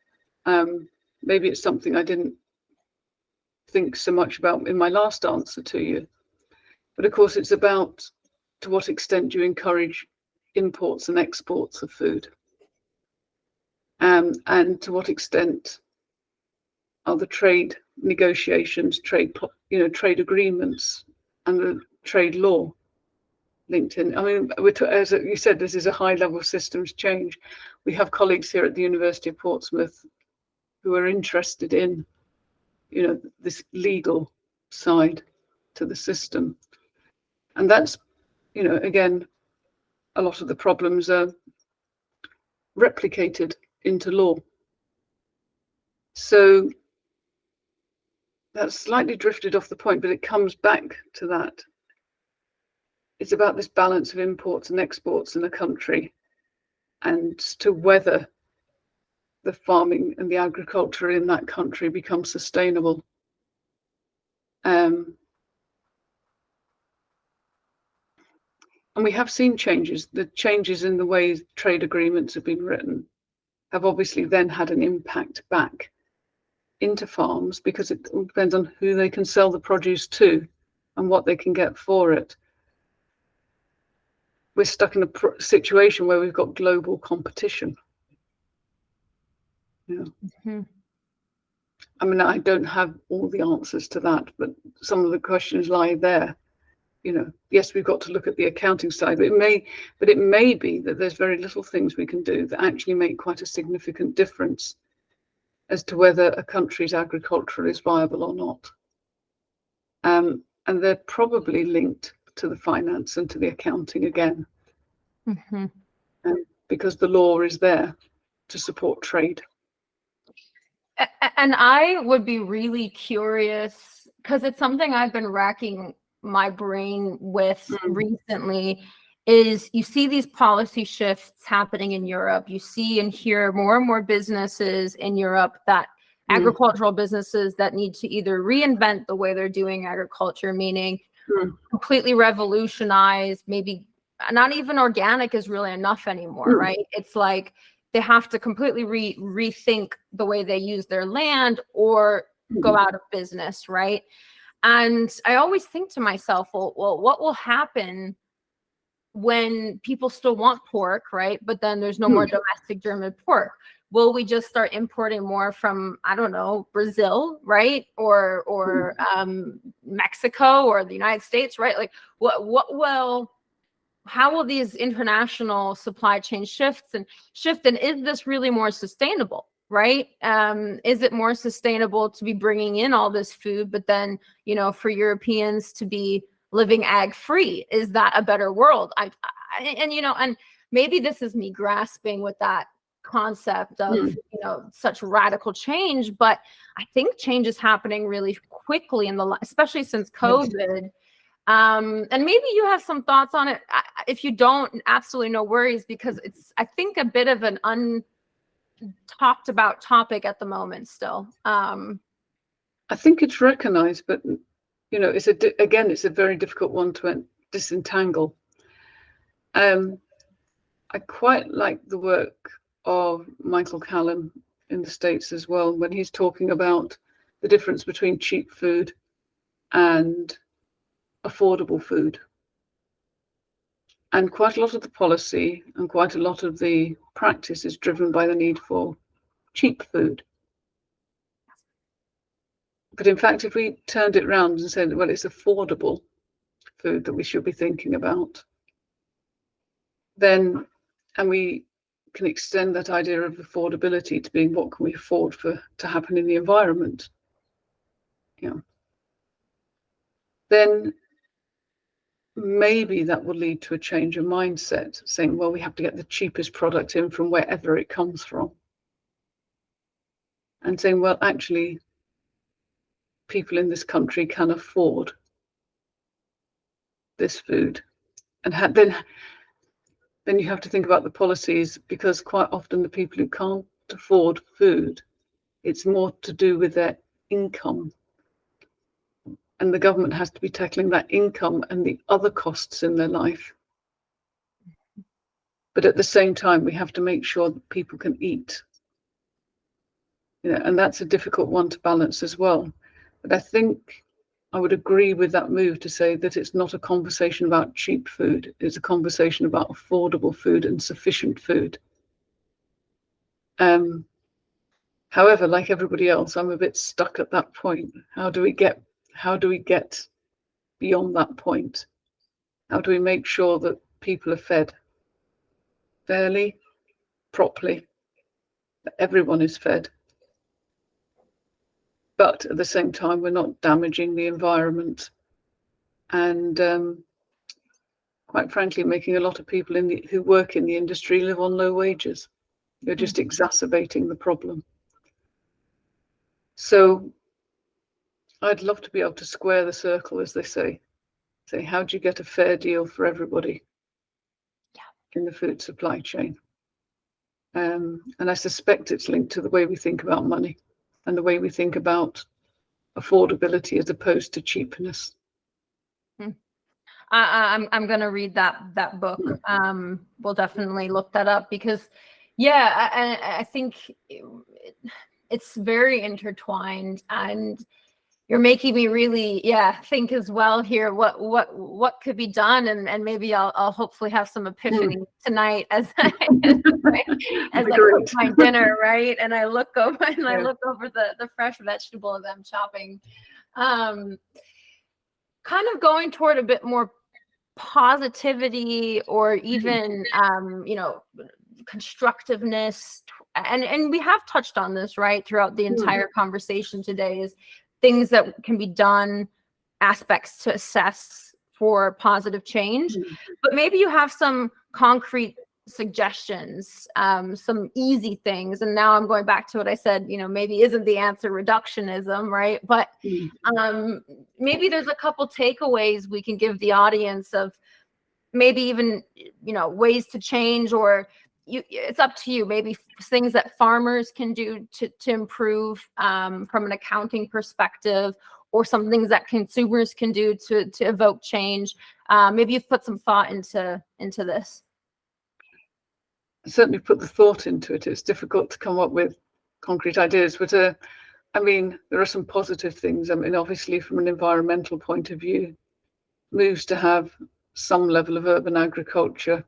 Maybe it's something I didn't think so much about in my last answer to you, but of course it's about to what extent do you encourage imports and exports of food, and to what extent are the trade negotiations, trade agreements, and the trade law linked in. I mean, as you said, this is a high-level systems change. We have colleagues here at the University of Portsmouth who are interested in, this legal side to the system, and that's, again, a lot of the problems are replicated into law. So that's slightly drifted off the point, but it comes back to that. It's about this balance of imports and exports in a country, and to whether the farming and the agriculture in that country becomes sustainable. And we have seen changes. The changes in the way trade agreements have been written have obviously then had an impact back into farms, because it all depends on who they can sell the produce to. and what they can get for it, we're stuck in a situation where we've got global competition. Yeah. Mm-hmm. I mean, I don't have all the answers to that, but some of the questions lie there. Yes, we've got to look at the accounting side, but it may be that there's very little things we can do that actually make quite a significant difference as to whether a country's agriculture is viable or not. And they're probably linked to the finance and to the accounting again, Mm-hmm. because the law is there to support trade. And I would be really curious, because it's something I've been racking my brain with recently, is you see these policy shifts happening in Europe. You see and hear more and more businesses in Europe, that agricultural businesses that need to either reinvent the way they're doing agriculture, meaning completely revolutionize, maybe not even organic is really enough anymore, right? It's like they have to completely rethink the way they use their land or go out of business, right? And I always think to myself, well, what will happen when people still want pork, right? But then there's no more domestic German pork. Will we just start importing more from, I don't know, Brazil, right? Or Mexico or the United States, right? Like how will these international supply chain shift? And is this really more sustainable, right? Is it more sustainable to be bringing in all this food, but then, for Europeans to be living ag free? Is that a better world? And maybe this is me grasping with that concept of, such radical change, but I think change is happening really quickly especially since COVID. And maybe you have some thoughts on it. If you don't, absolutely no worries, because it's, I think, a bit of an untalked about topic at the moment still. I think it's recognized, but it's a very difficult one to disentangle. I quite like the work of Michael Callan in the States as well, when he's talking about the difference between cheap food and affordable food. And quite a lot of the policy and quite a lot of the practice is driven by the need for cheap food. But in fact, if we turned it around and said, well, it's affordable food that we should be thinking about, then, and we can extend that idea of affordability to being what can we afford to happen in the environment, then maybe that will lead to a change of mindset, saying, well, we have to get the cheapest product in from wherever it comes from. And saying, well, actually, people in this country can afford this food. And then you have to think about the policies, because quite often the people who can't afford food, it's more to do with their income. And the government has to be tackling that income and the other costs in their life. But at the same time, we have to make sure that people can eat. And that's a difficult one to balance as well. But I think I would agree with that move to say that it's not a conversation about cheap food. It's a conversation about affordable food and sufficient food. However, like everybody else, I'm a bit stuck at that point. How do we get beyond that point? How do we make sure that people are fed fairly, properly, that everyone is fed, but at the same time we're not damaging the environment and quite frankly making a lot of people who work in the industry live on low wages? You're just exacerbating the problem. So I'd love to be able to square the circle, as they say how do you get a fair deal for everybody in the food supply chain? And I suspect it's linked to the way we think about money and the way we think about affordability as opposed to cheapness. I'm gonna read that book. We'll definitely look that up, because I think it's very intertwined. And You're making me really, think as well here. What could be done, and maybe I'll hopefully have some epiphany tonight as I cook my dinner, right? And I look over the fresh vegetables I'm chopping. Kind of going toward a bit more positivity, or even constructiveness, and we have touched on this, right, throughout the entire conversation today, is things that can be done, aspects to assess for positive change. But maybe you have some concrete suggestions, some easy things. And now I'm going back to what I said, maybe isn't the answer reductionism, right? But maybe there's a couple takeaways we can give the audience of maybe even, ways to change, or it's up to you, maybe things that farmers can do to improve from an accounting perspective, or some things that consumers can do to evoke change. Maybe you've put some thought into this. I certainly put the thought into it. It's difficult to come up with concrete ideas, but there are some positive things. Obviously, from an environmental point of view, moves to have some level of urban agriculture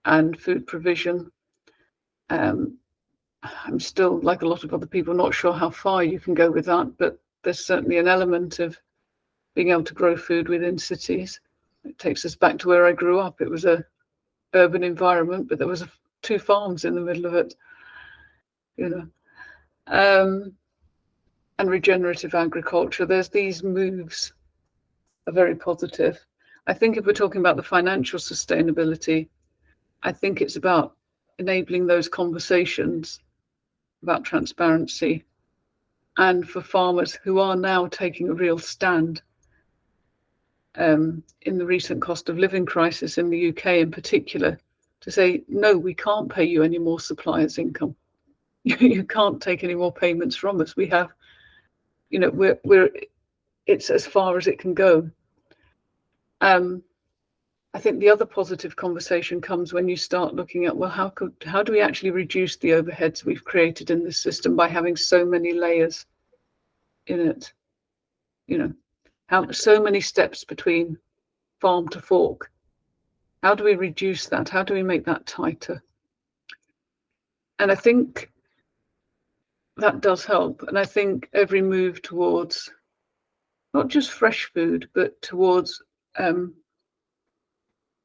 and food provision. I'm still, like a lot of other people, not sure how far you can go with that, but there's certainly an element of being able to grow food within cities. It takes us back to where I grew up. It was a urban environment, but there was 2 farms in the middle of it, and regenerative agriculture. There's these moves are very positive. I think if we're talking about the financial sustainability, I think it's about enabling those conversations about transparency, and for farmers who are now taking a real stand in the recent cost of living crisis in the UK in particular, to say, no, we can't pay you any more suppliers' income. You can't take any more payments from us. We have, it's as far as it can go. I think the other positive conversation comes when you start looking at, well, how do we actually reduce the overheads we've created in this system by having so many layers in it? How so many steps between farm to fork. How do we reduce that? How do we make that tighter? And I think that does help. And I think every move towards not just fresh food, but towards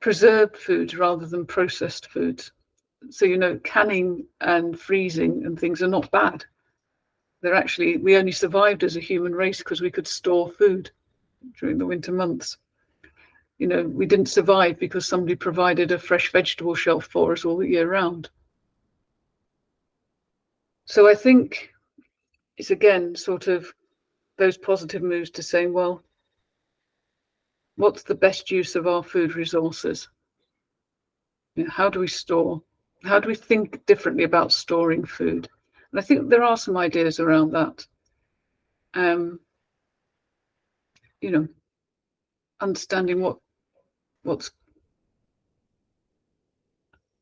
preserved foods rather than processed foods. So, canning and freezing and things are not bad. We only survived as a human race because we could store food during the winter months. We didn't survive because somebody provided a fresh vegetable shelf for us all the year round. So I think it's, again, sort of those positive moves to saying, well, what's the best use of our food resources? How do we store? How do we think differently about storing food? And I think there are some ideas around that. Understanding what's.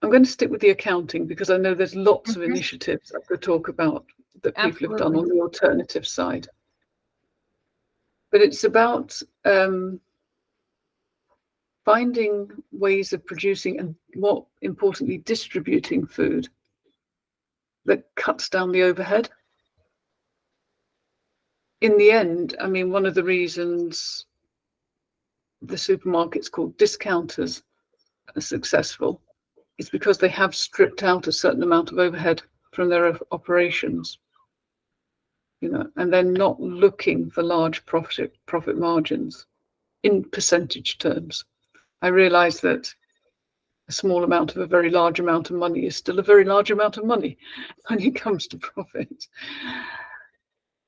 I'm going to stick with the accounting, because I know there's lots of initiatives I could talk about that people have done on the alternative side. But it's about finding ways of producing, and more importantly, distributing food that cuts down the overhead. In the end, one of the reasons the supermarkets called discounters are successful is because they have stripped out a certain amount of overhead from their operations, and they're not looking for large profit margins in percentage terms. I realize that a small amount of a very large amount of money is still a very large amount of money when it comes to profit.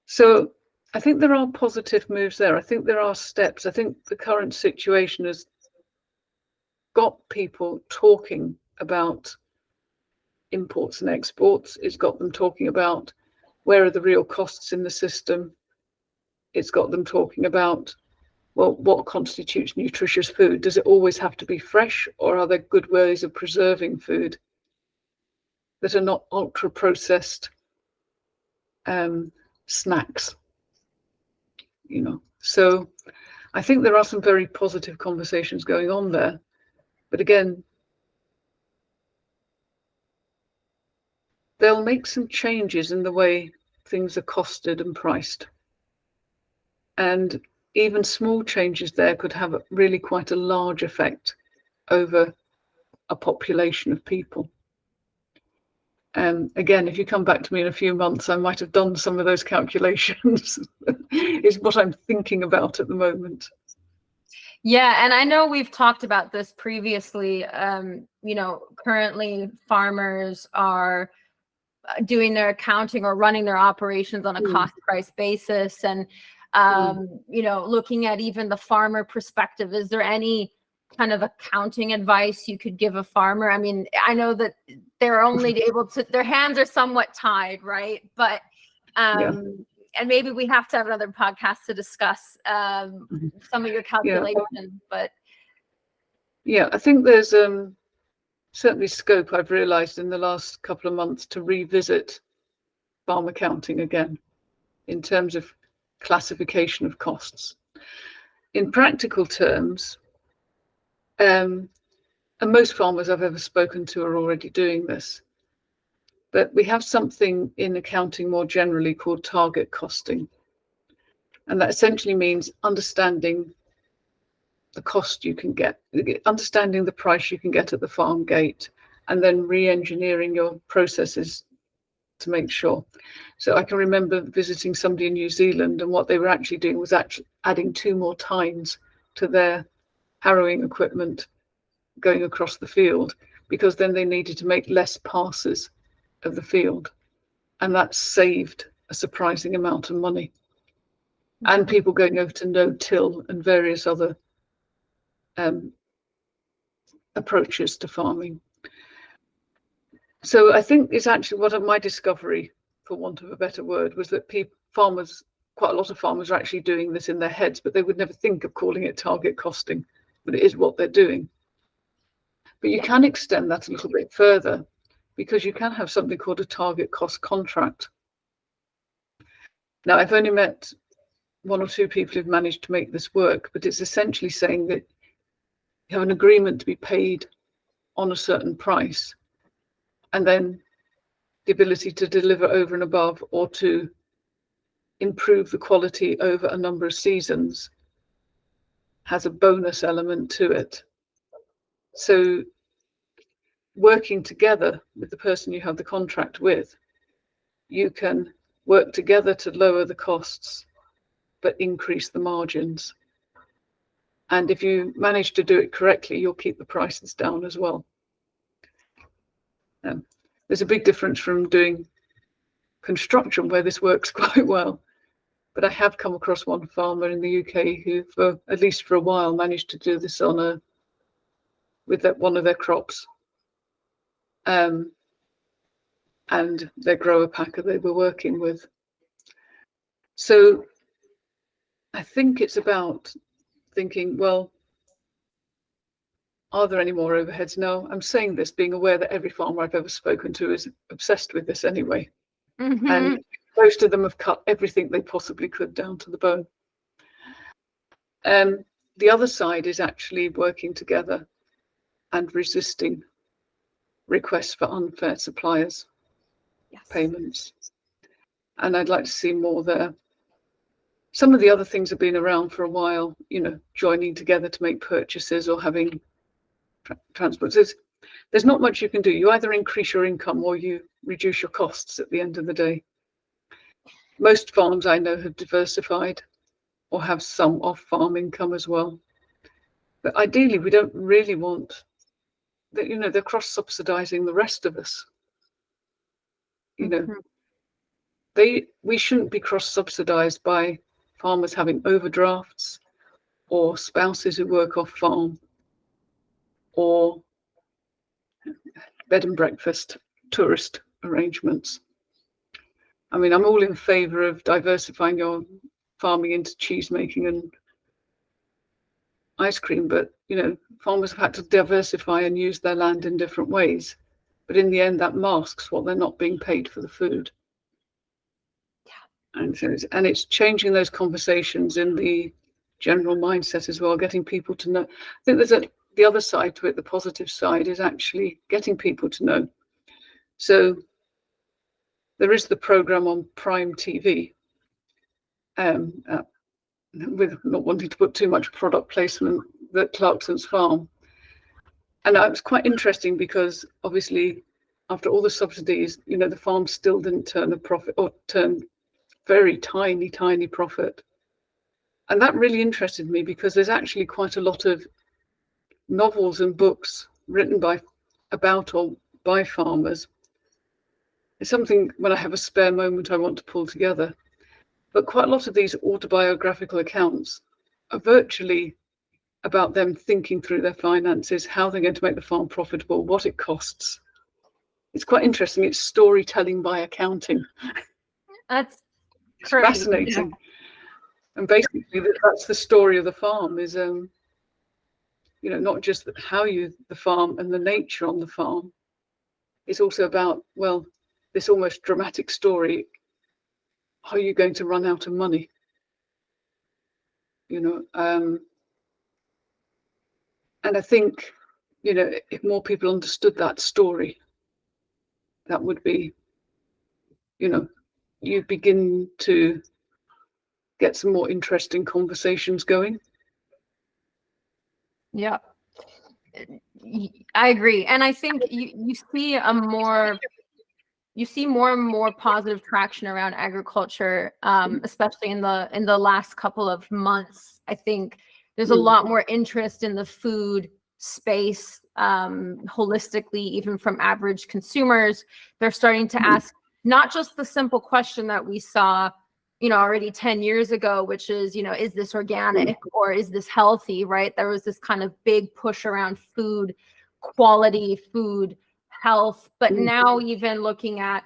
So I think there are positive moves there. I think there are steps. I think the current situation has got people talking about imports and exports. It's got them talking about where are the real costs in the system. It's got them talking about, well, what constitutes nutritious food? Does it always have to be fresh, or are there good ways of preserving food that are not ultra processed snacks? So I think there are some very positive conversations going on there. But again, they'll make some changes in the way things are costed and priced. And even small changes there could have really quite a large effect over a population of people. Again, if you come back to me in a few months, I might have done some of those calculations, is what I'm thinking about at the moment. Yeah, and I know we've talked about this previously. Currently farmers are doing their accounting or running their operations on a cost price basis. And, looking at even the farmer perspective, is there any kind of accounting advice you could give a farmer? I mean, I know that they're only able to, their hands are somewhat tied, right? But, and maybe we have to have another podcast to discuss some of your calculations, but. Yeah, I think there's certainly scope, I've realized in the last couple of months, to revisit farm accounting again in terms of classification of costs. In practical terms, and most farmers I've ever spoken to are already doing this, but we have something in accounting more generally called target costing. And that essentially means understanding the cost you can get, understanding the price you can get at the farm gate, and then re-engineering your processes to make sure. So I can remember visiting somebody in New Zealand, and what they were actually doing was actually adding 2 more tines to their harrowing equipment going across the field, because then they needed to make less passes of the field, and that saved a surprising amount of money. And people going over to no-till and various other approaches to farming. So I think it's actually what my discovery, for want of a better word, was that farmers, quite a lot of farmers, are actually doing this in their heads, but they would never think of calling it target costing, but it is what they're doing. But you can extend that a little bit further, because you can have something called a target cost contract. Now, I've only met 1 or 2 people who've managed to make this work, but it's essentially saying that you have an agreement to be paid on a certain price, and then the ability to deliver over and above, or to improve the quality over a number of seasons, has a bonus element to it. So working together with the person you have the contract with, you can work together to lower the costs but increase the margins. And if you manage to do it correctly, you'll keep the prices down as well. There's a big difference from doing construction, where this works quite well. But I have come across one farmer in the UK who, for at least for a while, managed to do this with one of their crops, and their grower packer they were working with. So I think it's about thinking, well, are there any more overheads? No, I'm saying this being aware that every farmer I've ever spoken to is obsessed with this anyway. And most of them have cut everything they possibly could down to the bone. The other side is actually working together and resisting requests for unfair suppliers payments. And I'd like to see more there. Some of the other things have been around for a while, joining together to make purchases or having transport. There's not much you can do. You either increase your income or you reduce your costs at the end of the day. Most farms I know have diversified or have some off-farm income as well. But ideally, we don't really want that, they're cross-subsidizing the rest of us. We shouldn't be cross-subsidized by farmers having overdrafts, or spouses who work off-farm, or bed and breakfast tourist arrangements. I mean, I'm all in favor of diversifying your farming into cheese making and ice cream, but farmers have had to diversify and use their land in different ways. But in the end, that masks what they're not being paid for the food. And so it's changing those conversations in the general mindset as well, getting people to know. I think the other side to it, the positive side, is actually getting people to know. So there is the program on Prime TV, with not wanting to put too much product placement, that Clarkson's Farm. And it was quite interesting because obviously after all the subsidies, the farm still didn't turn a profit, or turn very tiny profit. And that really interested me because there's actually quite a lot of novels and books written about or by farmers. It's something when I have a spare moment I want to pull together. But quite a lot of these autobiographical accounts are virtually about them thinking through their finances, how they're going to make the farm profitable, what it costs. It's quite interesting. It's storytelling by accounting. That's It's crazy. fascinating. Yeah. And basically that's the story of the farm, is not just the farm and the nature on the farm. It's also about, well, this almost dramatic story. How are you going to run out of money? And I think, if more people understood that story, that would be, you begin to get some more interesting conversations going. Yeah, I agree. And I think you see more and more positive traction around agriculture, especially in the last couple of months. I think there's a lot more interest in the food space, holistically, even from average consumers. They're starting to ask not just the simple question that we saw, already 10 years ago, which is, is this organic or is this healthy, right? There was this kind of big push around food quality, food health, but now even looking at,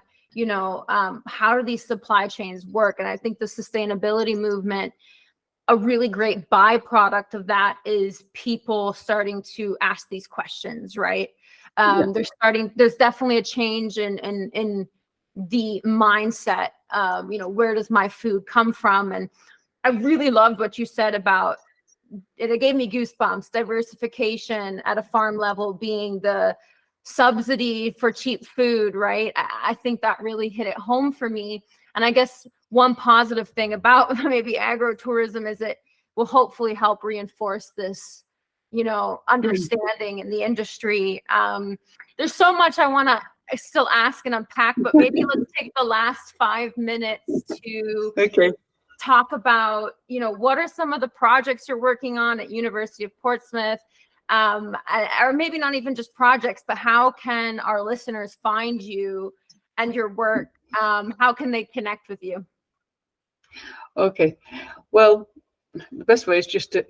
how do these supply chains work? And I think the sustainability movement, a really great byproduct of that is people starting to ask these questions, right? There's definitely a change in the mindset. Where does my food come from? And I really loved what you said about it. It gave me goosebumps. Diversification at a farm level being the subsidy for cheap food, right? I think that really hit it home for me. And I guess one positive thing about maybe agrotourism is it will hopefully help reinforce this, understanding in the industry. There's so much I want to still ask and unpack, but maybe let's take the last 5 minutes to talk about, what are some of the projects you're working on at University of Portsmouth? Or maybe not even just projects, but how can our listeners find you and your work? How can they connect with you? Okay, well, the best way is just to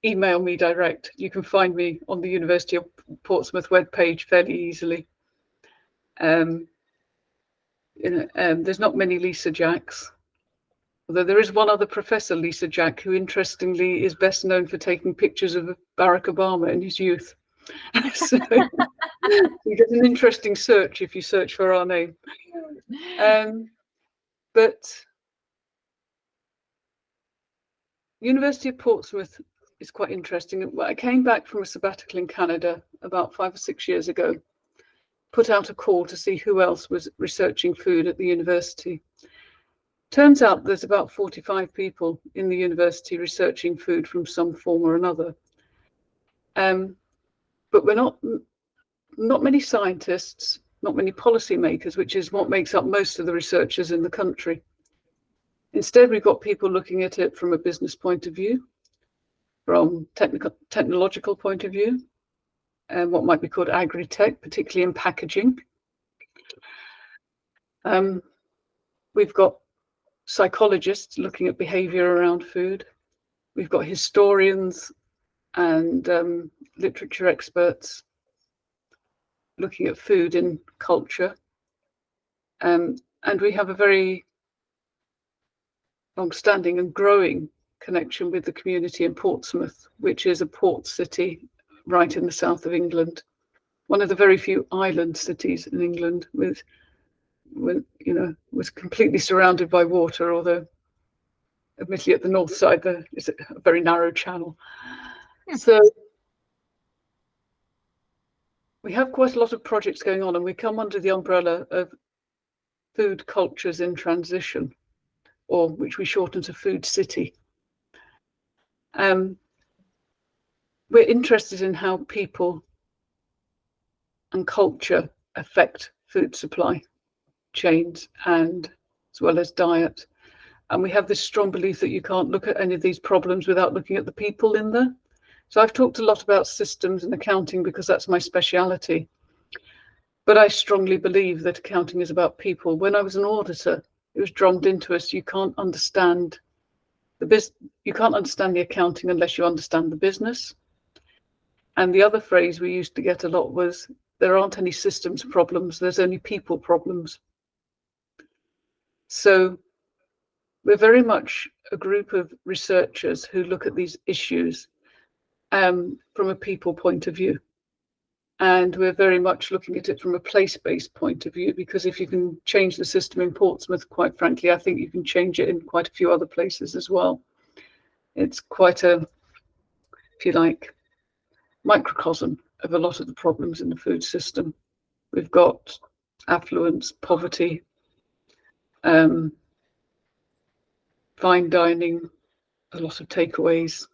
email me direct. You can find me on the University of Portsmouth webpage fairly easily. There's not many Lisa Jacks, although there is one other Professor Lisa Jack, who interestingly is best known for taking pictures of Barack Obama in his youth. So you get an interesting search if you search for our name. But University of Portsmouth is quite interesting. I came back from a sabbatical in Canada about 5 or 6 years ago, put out a call to see who else was researching food at the university. Turns out there's about 45 people in the university researching food from some form or another. But we're not many scientists, not many policymakers, which is what makes up most of the researchers in the country. Instead, we've got people looking at it from a business point of view, from technological point of view, and what might be called agri-tech, particularly in packaging. We've got psychologists looking at behavior around food. We've got historians and literature experts looking at food in culture. And we have a very long-standing and growing connection with the community in Portsmouth, which is a port city right in the south of England, one of the very few island cities in England with was completely surrounded by water, although admittedly at the north side there is a very narrow channel. So we have quite a lot of projects going on, and we come under the umbrella of food cultures in transition, or which we shorten to Food City. We're interested in how people and culture affect food supply chains and as well as diet. And we have this strong belief that you can't look at any of these problems without looking at the people in there. So I've talked a lot about systems and accounting because that's my speciality. But I strongly believe that accounting is about people. When I was an auditor, it was drummed into us, you can't understand the accounting unless you understand the business. And the other phrase we used to get a lot was, there aren't any systems problems, there's only people problems. So we're very much a group of researchers who look at these issues from a people point of view. And we're very much looking at it from a place-based point of view, because if you can change the system in Portsmouth, quite frankly, I think you can change it in quite a few other places as well. It's quite a, if you like, microcosm of a lot of the problems in the food system. We've got affluence, poverty, fine dining, a lot of takeaways,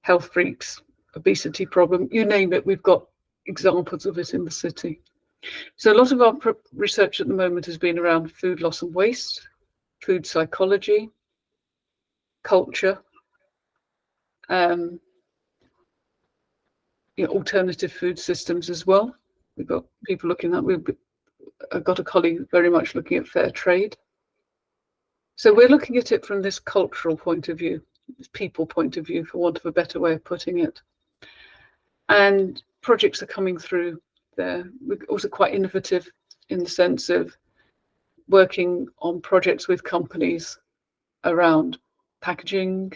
health freaks, obesity problem, you name it, we've got examples of it in the city. So a lot of our research at the moment has been around food loss and waste, food psychology, culture, alternative food systems as well. We've got people looking at, I've got a colleague very much looking at fair trade. So we're looking at it from this cultural point of view, this people point of view, for want of a better way of putting it. And projects are coming through there. We're also quite innovative in the sense of working on projects with companies around packaging,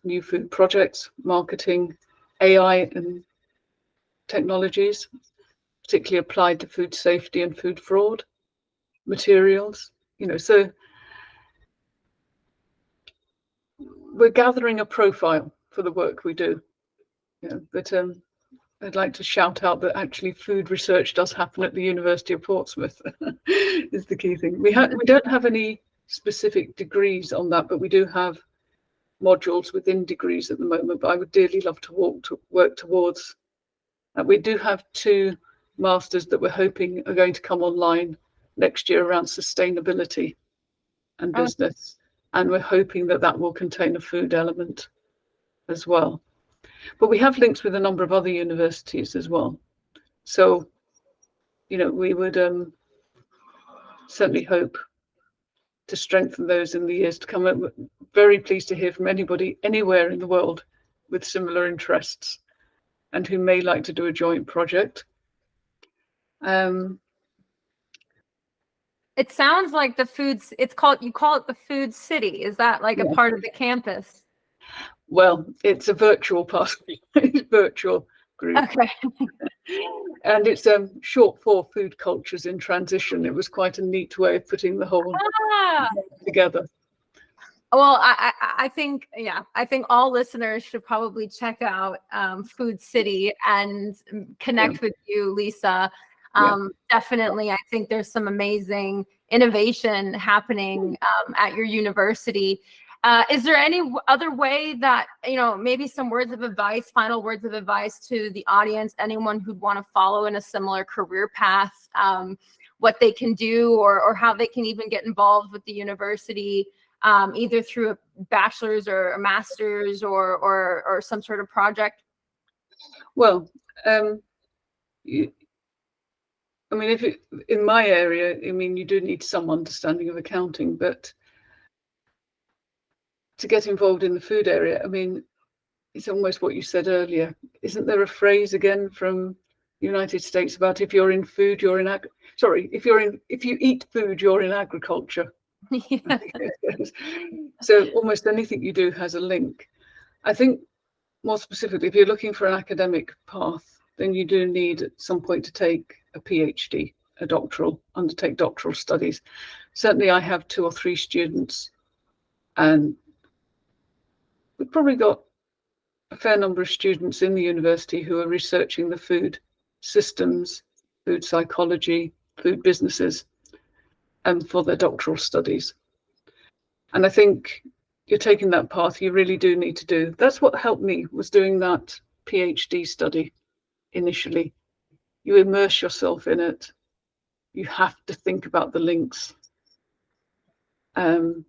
new food projects, marketing, AI and technologies, particularly applied to food safety and food fraud, materials, so we're gathering a profile for the work we do. But I'd like to shout out that actually food research does happen at the University of Portsmouth is the key thing. We don't have any specific degrees on that, but we do have modules within degrees at the moment, but I would dearly love to work towards. We do have 2 masters that we're hoping are going to come online next year around sustainability and business. And we're hoping that that will contain a food element as well. But we have links with a number of other universities as well. So, we would certainly hope to strengthen those in the years to come. I'm very pleased to hear from anybody anywhere in the world with similar interests and who may like to do a joint project. It sounds like you call it the Food City. Is that like a part of the campus? Well, it's a virtual part, virtual group. Okay. And it's short for Food Cultures in Transition. It was quite a neat way of putting the whole together. Well, I think all listeners should probably check out Food City and connect with you, Lisa. Definitely, I think there's some amazing innovation happening at your university. Is there any other way that, maybe some final words of advice to the audience, anyone who'd want to follow in a similar career path, what they can do or how they can even get involved with the university, either through a bachelor's or a master's or some sort of project? Well, if in my area, you do need some understanding of accounting, but to get involved in the food area, it's almost what you said earlier. Isn't there a phrase again from the United States about if you're in food, you're in if you eat food, you're in agriculture. Yeah. So almost anything you do has a link. I think more specifically, if you're looking for an academic path, then you do need at some point to take a PhD undertake doctoral studies. Certainly I have 2 or 3 students, and we've probably got a fair number of students in the university who are researching the food systems, food psychology, food businesses, for their doctoral studies. And I think you're taking that path, you really do need to do. That's what helped me, was doing that PhD study initially. You immerse yourself in it. You have to think about the links. You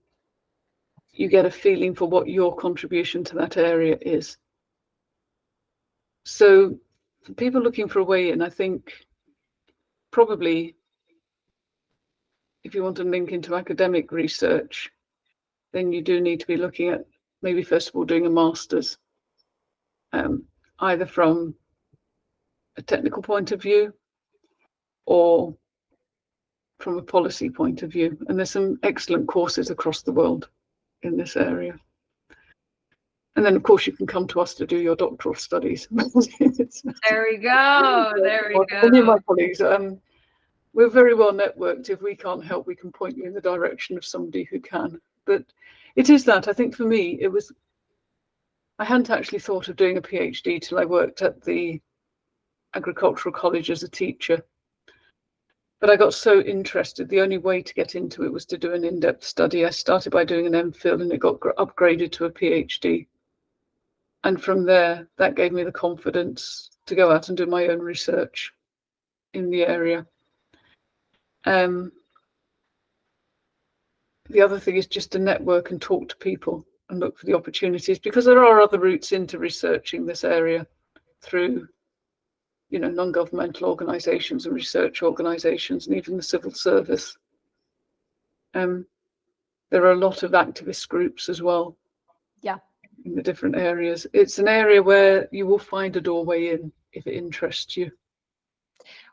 get a feeling for what your contribution to that area is. So for people looking for a way in, I think probably if you want to link into academic research, then you do need to be looking at maybe first of all doing a master's, either from a technical point of view or from a policy point of view. And there's some excellent courses across the world in this area. And then, of course, you can come to us to do your doctoral studies. There we go. There we go. Any of my colleagues, we're very well networked. If we can't help, we can point you in the direction of somebody who can. But it is that, I think for me, I hadn't actually thought of doing a PhD till I worked at the agricultural college as a teacher. But I got so interested, the only way to get into it was to do an in-depth study. I started by doing an MPhil and it got upgraded to a PhD. And from there, that gave me the confidence to go out and do my own research in the area. The other thing is just to network and talk to people and look for the opportunities, because there are other routes into researching this area through, non-governmental organisations and research organisations, and even the civil service. There are a lot of activist groups as well. Yeah. In the different areas. It's an area where you will find a doorway in if it interests you.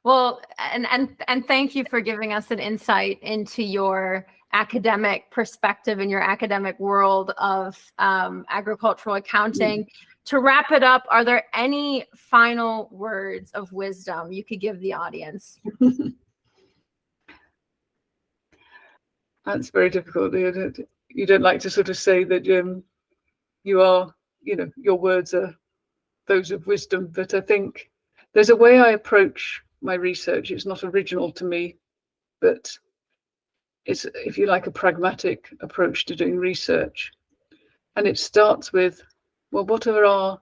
Well, and thank you for giving us an insight into your academic perspective and your academic world of agricultural accounting. To wrap it up, are there any final words of wisdom you could give the audience? That's very difficult. You don't like to sort of say that you are, your words are those of wisdom, but I think there's a way I approach my research. It's not original to me, but it's, if you like, a pragmatic approach to doing research. And it starts with, well, what are our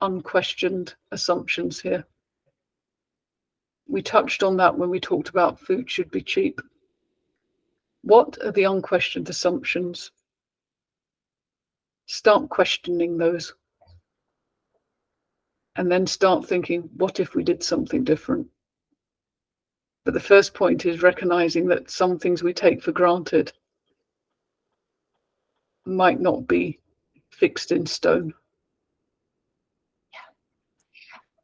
unquestioned assumptions here? We touched on that when we talked about food should be cheap. What are the unquestioned assumptions? Start questioning those. And then start thinking, what if we did something different? But the first point is recognizing that some things we take for granted might not be fixed in stone.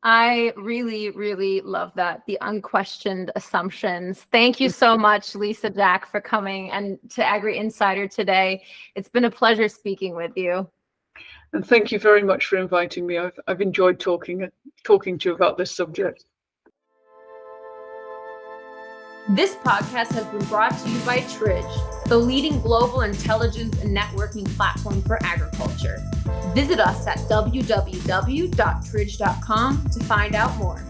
I really, really love that. The unquestioned assumptions. Thank you so much, Lisa Jack, for coming and to Agri-Insider today. It's been a pleasure speaking with you. And thank you very much for inviting me. I've enjoyed talking to you about this subject. This podcast has been brought to you by Tridge, the leading global intelligence and networking platform for agriculture. Visit us at www.tridge.com to find out more.